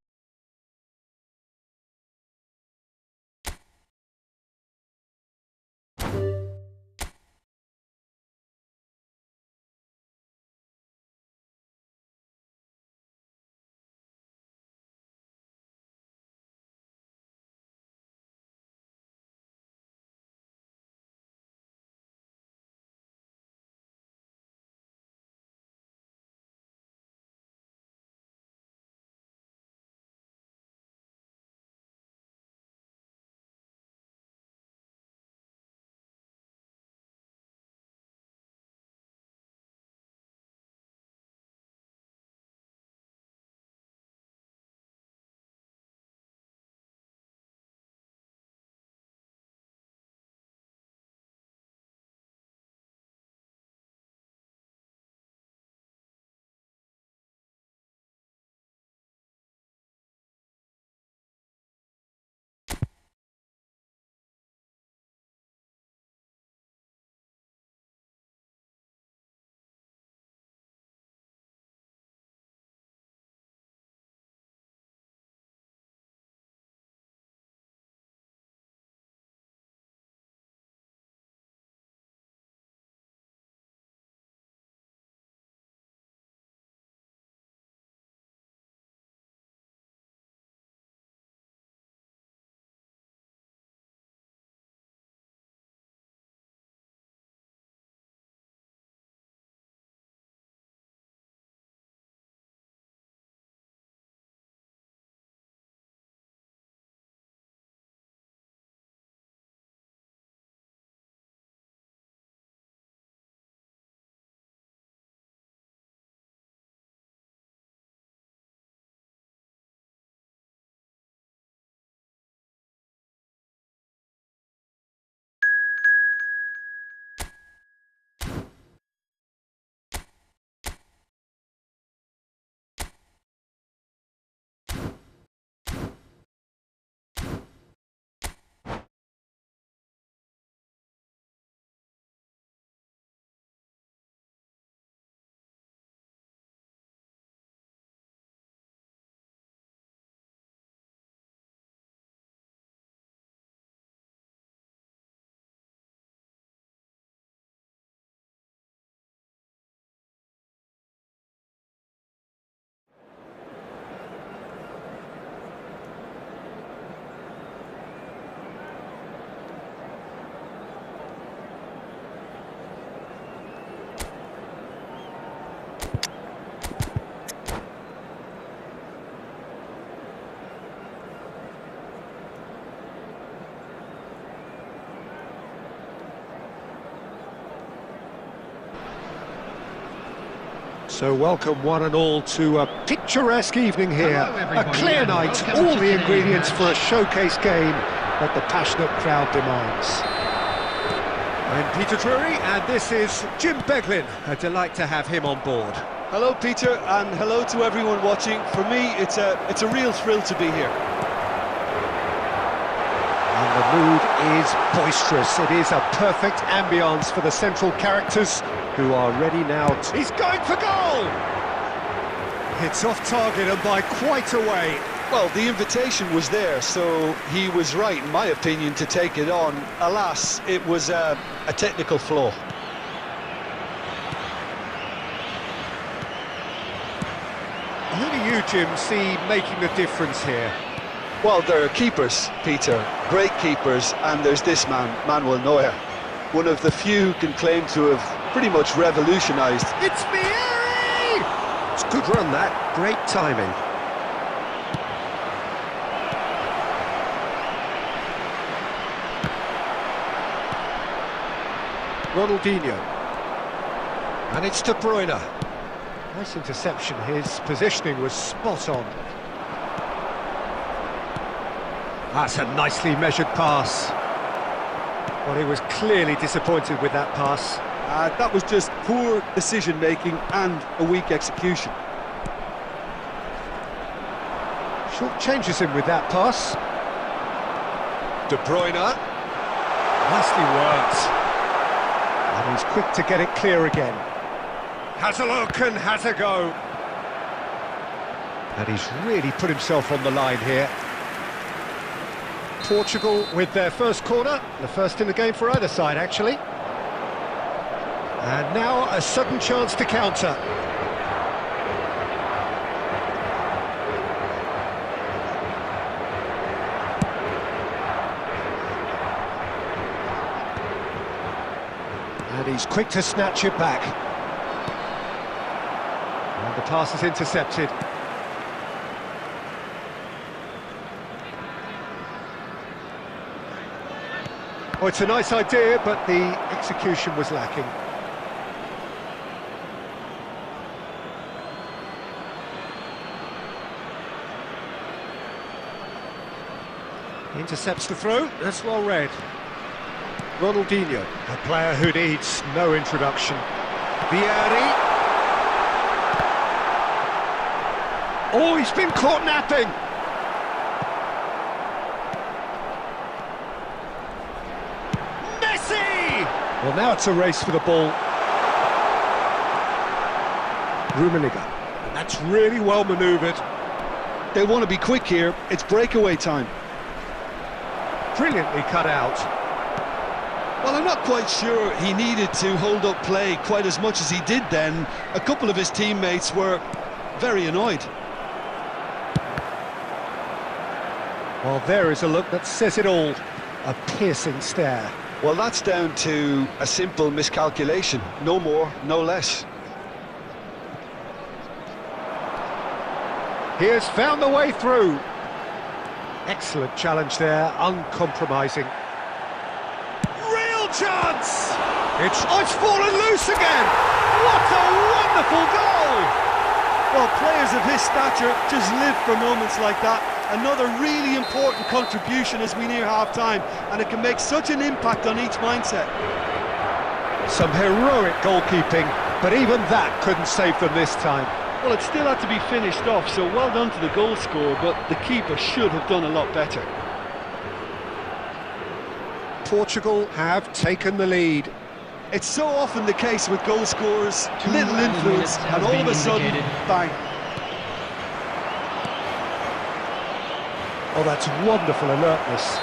So welcome one and all to a picturesque evening here. A clear night, all the ingredients for a showcase game that the passionate crowd demands. I'm Peter Drury and this is Jim Beglin. A delight to have him on board. Hello, Peter, and hello to everyone watching. For me, it's a real thrill to be here. And the mood is boisterous. It is a perfect ambience for the central characters who are ready now. He's going for goal! It's off target and by quite a way. Well, the invitation was there, so he was right, in my opinion, to take it on. Alas, it was a technical flaw. Who do you, Jim, see making the difference here? Well, there are keepers, Peter, great keepers, and there's this man, Manuel Neuer. One of the few who can claim to have pretty much revolutionised. It's Vieri! It's a good run, that. Great timing. Ronaldinho. And it's De Bruyne. Nice interception. His positioning was spot on. That's a nicely measured pass. Well, he was clearly disappointed with that pass. That was just poor decision-making and a weak execution. Short changes him with that pass. De Bruyne. Nicely worked. And he's quick to get it clear again. Has a look and has a go. And he's really put himself on the line here. Portugal with their first corner, the first in the game for either side, actually. And now a sudden chance to counter. And he's quick to snatch it back. And the pass is intercepted. Oh, it's a nice idea, but the execution was lacking. Intercepts the throw, that's well read. Ronaldinho, a player who needs no introduction. Vieri. Oh, he's been caught napping! Well, now it's a race for the ball. Rummenigge, and that's really well manoeuvred. They want to be quick here, it's breakaway time. Brilliantly cut out. Well, I'm not quite sure he needed to hold up play quite as much as he did then. A couple of his teammates were very annoyed. Well, there is a look that says it all. A piercing stare. Well, that's down to a simple miscalculation. No more, no less. He has found the way through. Excellent challenge there, uncompromising. Real chance! It's fallen loose again! What a wonderful goal! Well, players of his stature just live for moments like that. Another really important contribution as we near half-time, and it can make such an impact on each mindset. Some heroic goalkeeping, but even that couldn't save them this time. Well, it still had to be finished off, so well done to the goal scorer, but the keeper should have done a lot better. Portugal have taken the lead. It's so often the case with goal scorers, little influence, and all of a sudden, bang. Oh, that's wonderful alertness.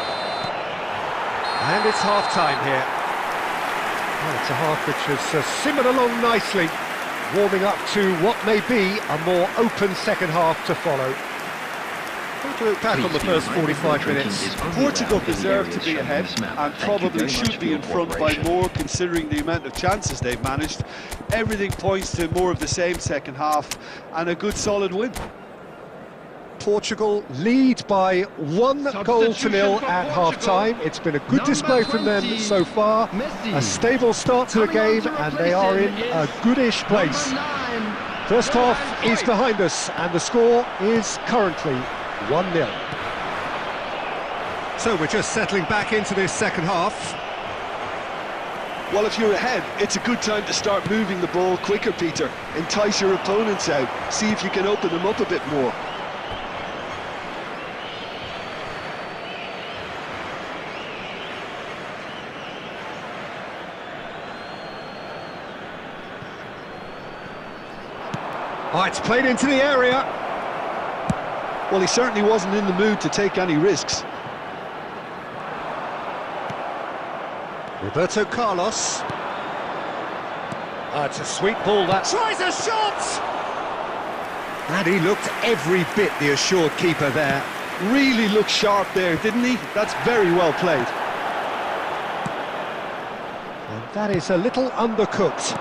And it's half-time here. Well, it's a half which has simmered along nicely, warming up to what may be a more open second half to follow. How to look back on the first 45 minutes. Portugal deserve to be ahead and probably should be in front by more, considering the amount of chances they've managed. Everything points to more of the same second half and a good solid win. Portugal lead by 1-0 at half-time. It's been a good display from them so far. A stable start to the game, and they are in a goodish place. First half is behind us, and the score is currently 1-0. So we're just settling back into this second half. Well, if you're ahead, it's a good time to start moving the ball quicker, Peter. Entice your opponents out. See if you can open them up a bit more. Oh, it's played into the area. Well, he certainly wasn't in the mood to take any risks. Roberto Carlos. Oh, it's a sweet ball that tries a shot! And he looked every bit the assured keeper there. Really looked sharp there, didn't he? That's very well played. And that is a little undercooked.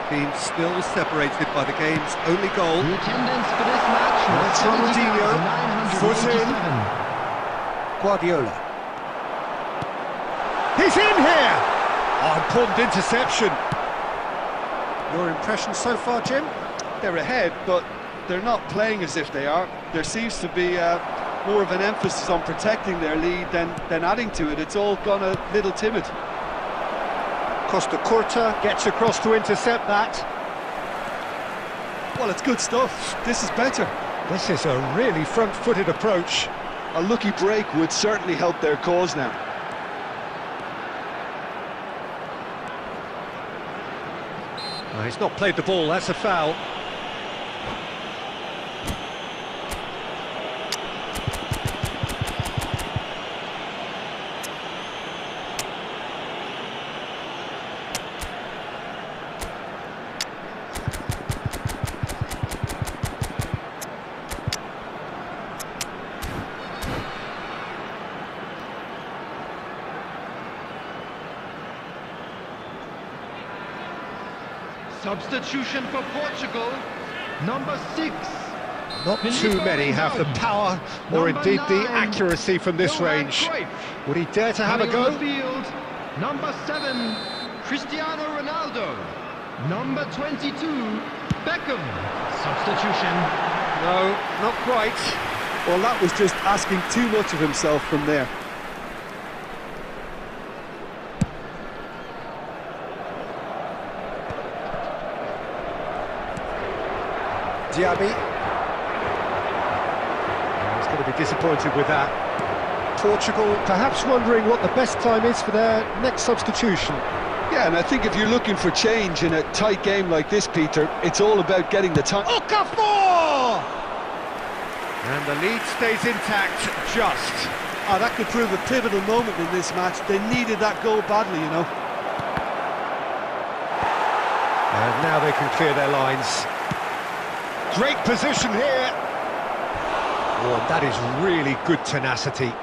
Being still separated by the game's only goal. The attendance for this match It's Ronaldinho, foot in. Guardiola. He's in here! Oh, important interception. Your impression so far, Jim? They're ahead, but they're not playing as if they are. There seems to be more of an emphasis on protecting their lead than adding to it. It's all gone a little timid. Costa Curta gets across to intercept that. Well, it's good stuff. This is better. This is a really front-footed approach. A lucky break would certainly help their cause now. He's not played the ball, that's a foul. Substitution for Portugal, number 6. Not too many have the power or indeed the accuracy from this range. Would he dare to have a go? On the field, number 7, Cristiano Ronaldo. Number 22, Beckham. Substitution. No, not quite. Well, that was just asking too much of himself from there. Diaby. He's going to be disappointed with that. Portugal perhaps wondering what the best time is for their next substitution. Yeah, and I think if you're looking for change in a tight game like this, Peter, it's all about getting the time. Okafor! And the lead stays intact, just. Oh, that could prove a pivotal moment in this match. They needed that goal badly, you know. And now they can clear their lines. Great position here. Oh, and that is really good tenacity.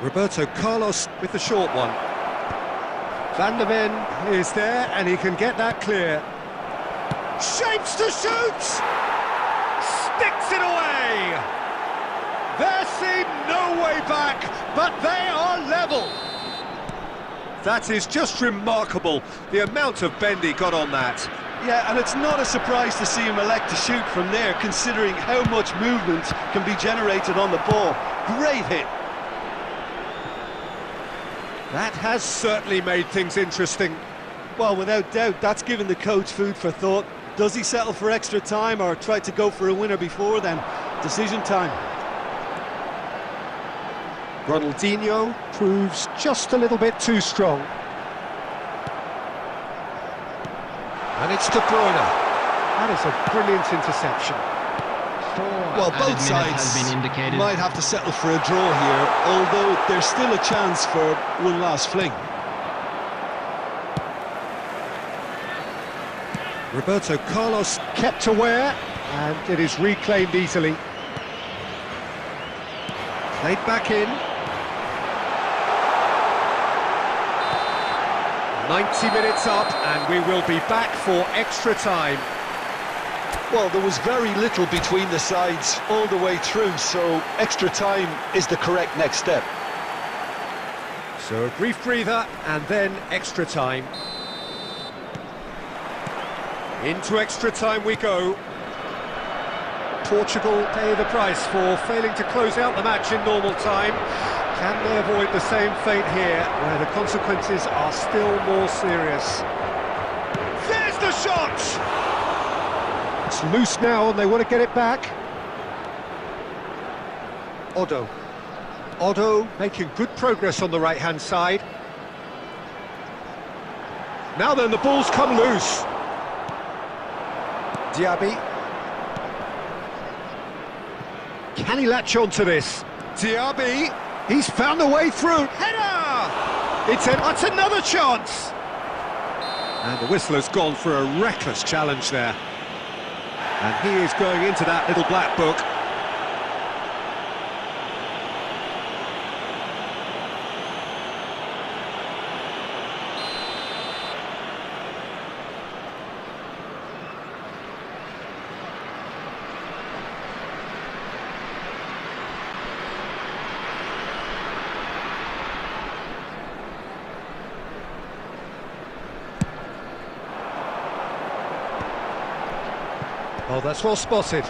Roberto Carlos with the short one. Van der Ven is there, and he can get that clear. Shapes to shoot! Sticks it away! There seemed no way back, but they are level. That is just remarkable, the amount of bend he got on that. Yeah, and it's not a surprise to see him elect to shoot from there, considering how much movement can be generated on the ball. Great hit. That has certainly made things interesting. Well, without doubt, that's given the coach food for thought. Does he settle for extra time or try to go for a winner before then? Decision time. Ronaldinho proves just a little bit too strong. And it's De Bruyne. That is a brilliant interception. Well, both sides might have to settle for a draw here, although there's still a chance for one last fling. Roberto Carlos kept aware, and it is reclaimed easily. Played back in. 90 minutes up, and we will be back for extra time. Well, there was very little between the sides all the way through, so extra time is the correct next step. So a brief breather, and then extra time. Into extra time we go. Portugal pay the price for failing to close out the match in normal time. Can they avoid the same fate here, where the consequences are still more serious? There's the shot! It's loose now, and they want to get it back. Otto making good progress on the right-hand side. Now then, the ball's come loose. Diaby. Can he latch on to this? Diaby. He's found a way through. Header! That's another chance. And the whistle has gone for a reckless challenge there. And he is going into that little black book. Oh, that's well spotted.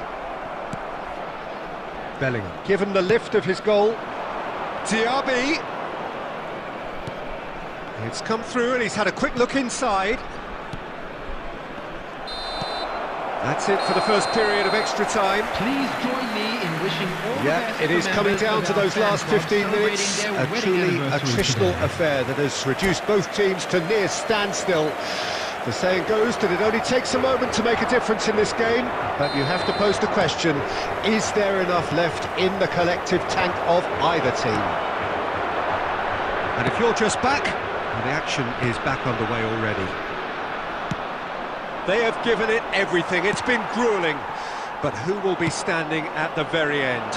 Bellingham, given the lift of his goal. Diaby. It's come through and he's had a quick look inside. That's it for the first period of extra time. Please join me in wishing all the best It is to coming members down of to our those fan last club 15 minutes. celebrating their A wedding truly anniversary attritional today. affair that has reduced both teams to near standstill. The saying goes that it only takes a moment to make a difference in this game, but you have to pose the question, is there enough left in the collective tank of either team? And if you're just back, well, the action is back underway already. They have given it everything, it's been gruelling, but who will be standing at the very end?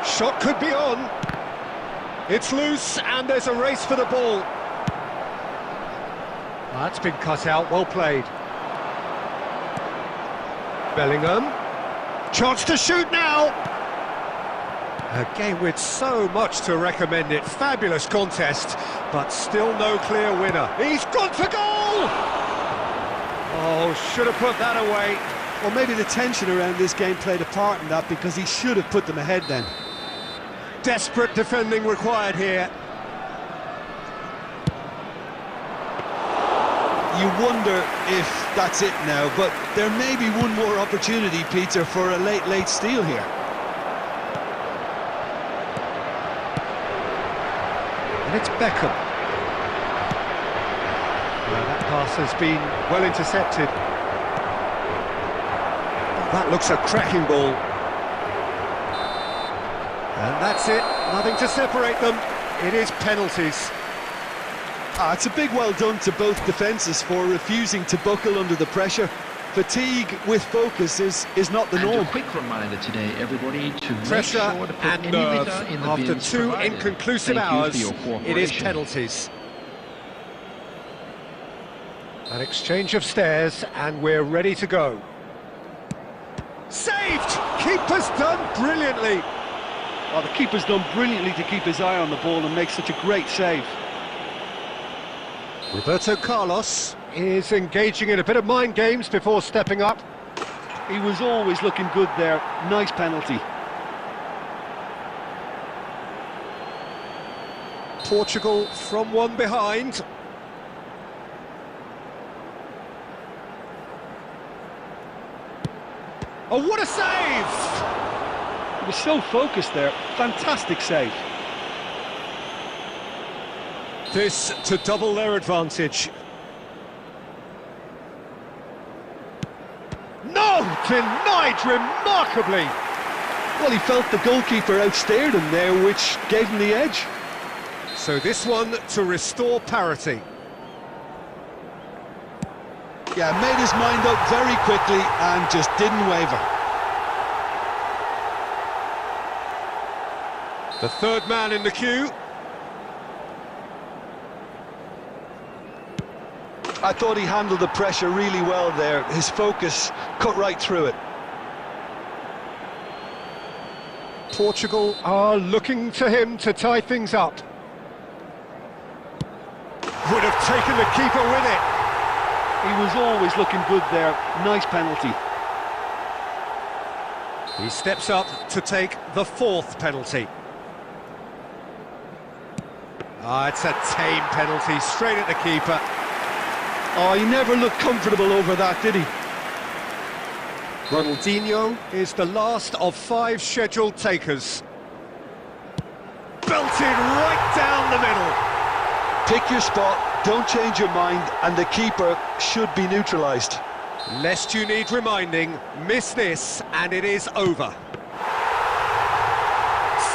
Shot could be on, it's loose and there's a race for the ball. That's been cut out, well played. Bellingham, chance to shoot now! A game with so much to recommend it, fabulous contest, but still no clear winner. He's gone for goal! Oh, should have put that away. Well, maybe the tension around this game played a part in that, because he should have put them ahead then. Desperate defending required here. You wonder if that's it now, but there may be one more opportunity, Peter, for a late steal here. And it's Beckham. Well, that pass has been well intercepted. That looks a cracking ball. And that's it, nothing to separate them. It is penalties. It's a big well done to both defences for refusing to buckle under the pressure. Fatigue with focus is not the norm. And a quick reminder today, everybody, to Pressure make sure to put and any nerve. litter in the After bins 2 provided. inconclusive Thank you for hours, your it is cooperation. penalties. An exchange of stares, and we're ready to go. Saved! Keeper's done brilliantly. Oh, the keeper's done brilliantly to keep his eye on the ball and make such a great save. Roberto Carlos is engaging in a bit of mind games before stepping up. He was always looking good there. Nice penalty. Portugal from one behind. Oh, what a save! He was so focused there. Fantastic save. This to double their advantage. No! Denied remarkably! Well, he felt the goalkeeper outstared him there, which gave him the edge. So this one to restore parity. Yeah, made his mind up very quickly and just didn't waver. The third man in the queue. I thought he handled the pressure really well there. His focus cut right through it. Portugal are looking to him to tie things up. Would have taken the keeper with it. He was always looking good there. Nice penalty. He steps up to take the fourth penalty. It's a tame penalty, straight at the keeper. Oh, he never looked comfortable over that, did he? Ronaldinho is the last of 5 scheduled takers. Belted right down the middle. Pick your spot, don't change your mind, and the keeper should be neutralised. Lest you need reminding, miss this and it is over.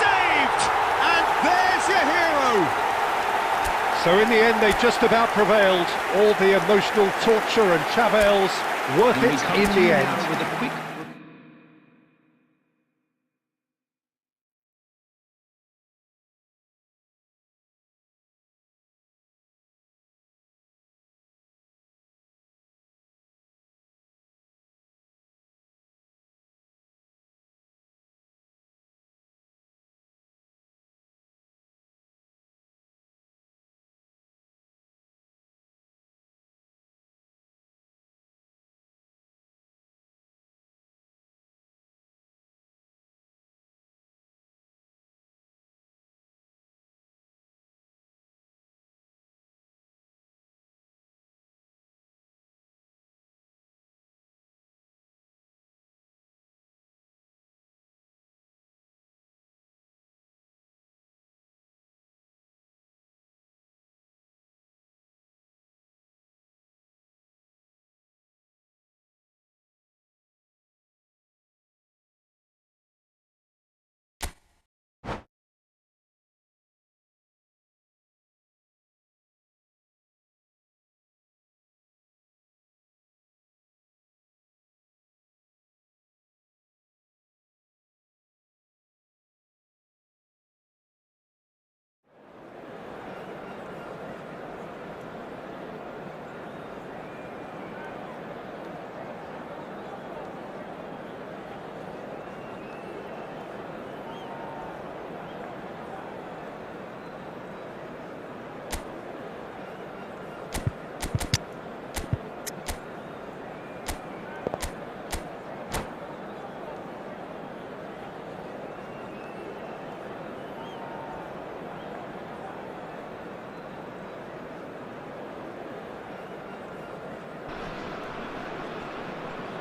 Saved! And there's your hero! So in the end they just about prevailed. All the emotional torture and travails worth it in the end. With a quick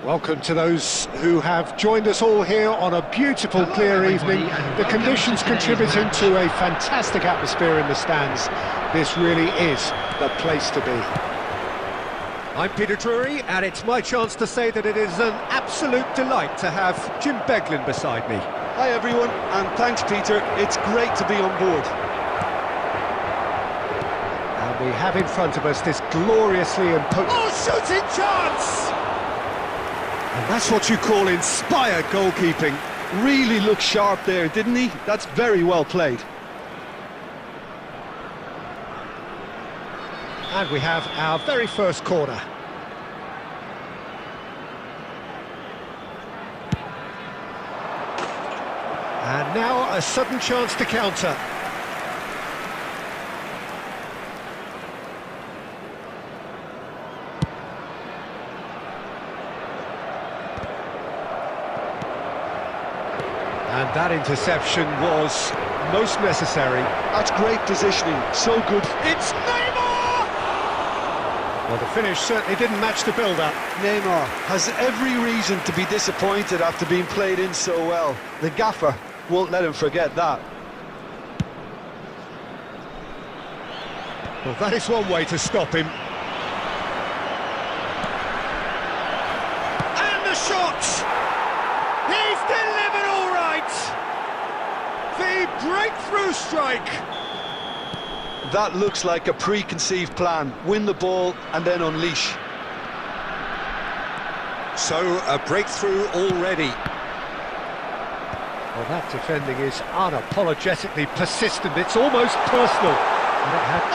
Welcome to those who have joined us all here on a beautiful, clear evening. The conditions contributing to a fantastic atmosphere in the stands. This really is the place to be. I'm Peter Drury, and it's my chance to say that it is an absolute delight to have Jim Beglin beside me. Hi everyone, and thanks Peter, it's great to be on board. And we have in front of us this gloriously imposing... Oh, shooting chance! And that's what you call inspired goalkeeping. Really looked sharp there, didn't he? That's very well played. And we have our very first corner. And now a sudden chance to counter. And that interception was most necessary. That's great positioning, so good. It's Neymar! Well, the finish certainly didn't match the build-up. Neymar has every reason to be disappointed after being played in so well. The gaffer won't let him forget that. Well, that is one way to stop him. And the shot! He's delivered all right! The breakthrough strike! That looks like a preconceived plan. Win the ball and then unleash. So, a breakthrough already. Well, that defending is unapologetically persistent. It's almost personal.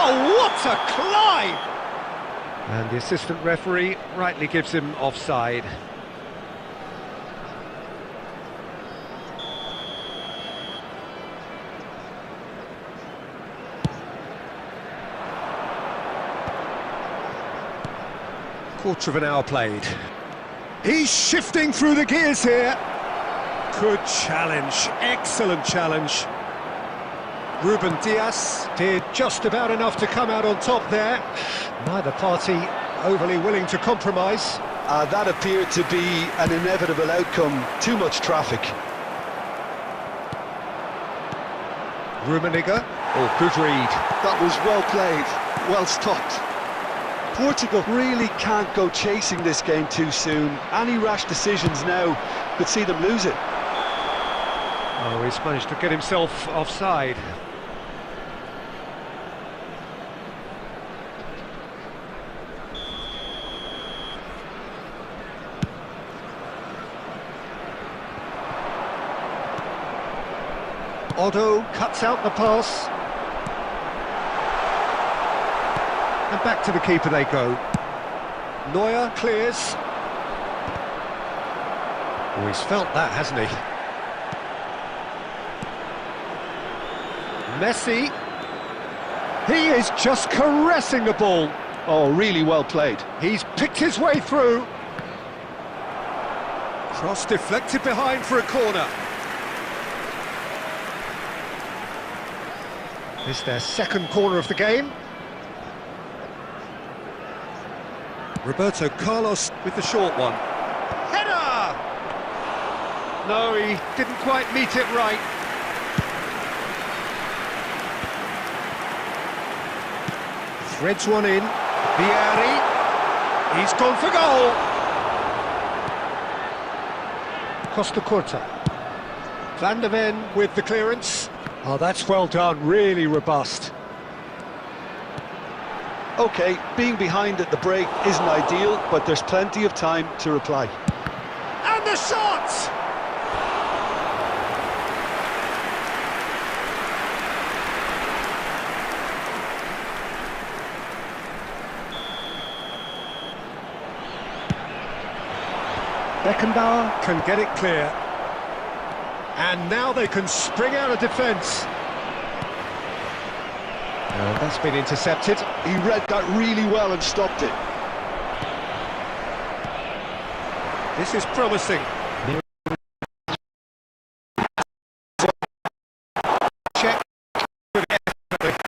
Oh, what a climb! And the assistant referee rightly gives him offside. Quarter of an hour played. He's shifting through the gears here. Good challenge, excellent challenge. Ruben Dias did just about enough to come out on top there. Neither party overly willing to compromise. That appeared to be an inevitable outcome. Too much traffic. Rummenigge. Oh, good read. That was well played, well stopped. Portugal really can't go chasing this game too soon. Any rash decisions now could see them lose it. Oh, he's managed to get himself offside. Otto cuts out the pass. And back to the keeper they go. Neuer clears. Oh, he's felt that, hasn't he? Messi. He is just caressing the ball. Oh, really well played. He's picked his way through. Cross deflected behind for a corner. It's their second corner of the game. Roberto Carlos with the short one. Header! No, he didn't quite meet it right. Threads one in. Vieri. He's gone for goal. Costa Curta. Van der Ven with the clearance. Oh, that's well done, really robust. OK, being behind at the break isn't ideal, but there's plenty of time to reply. And the shot! Beckenbauer can get it clear. And now they can spring out of defence. And that's been intercepted. He read that really well and stopped it. This is promising.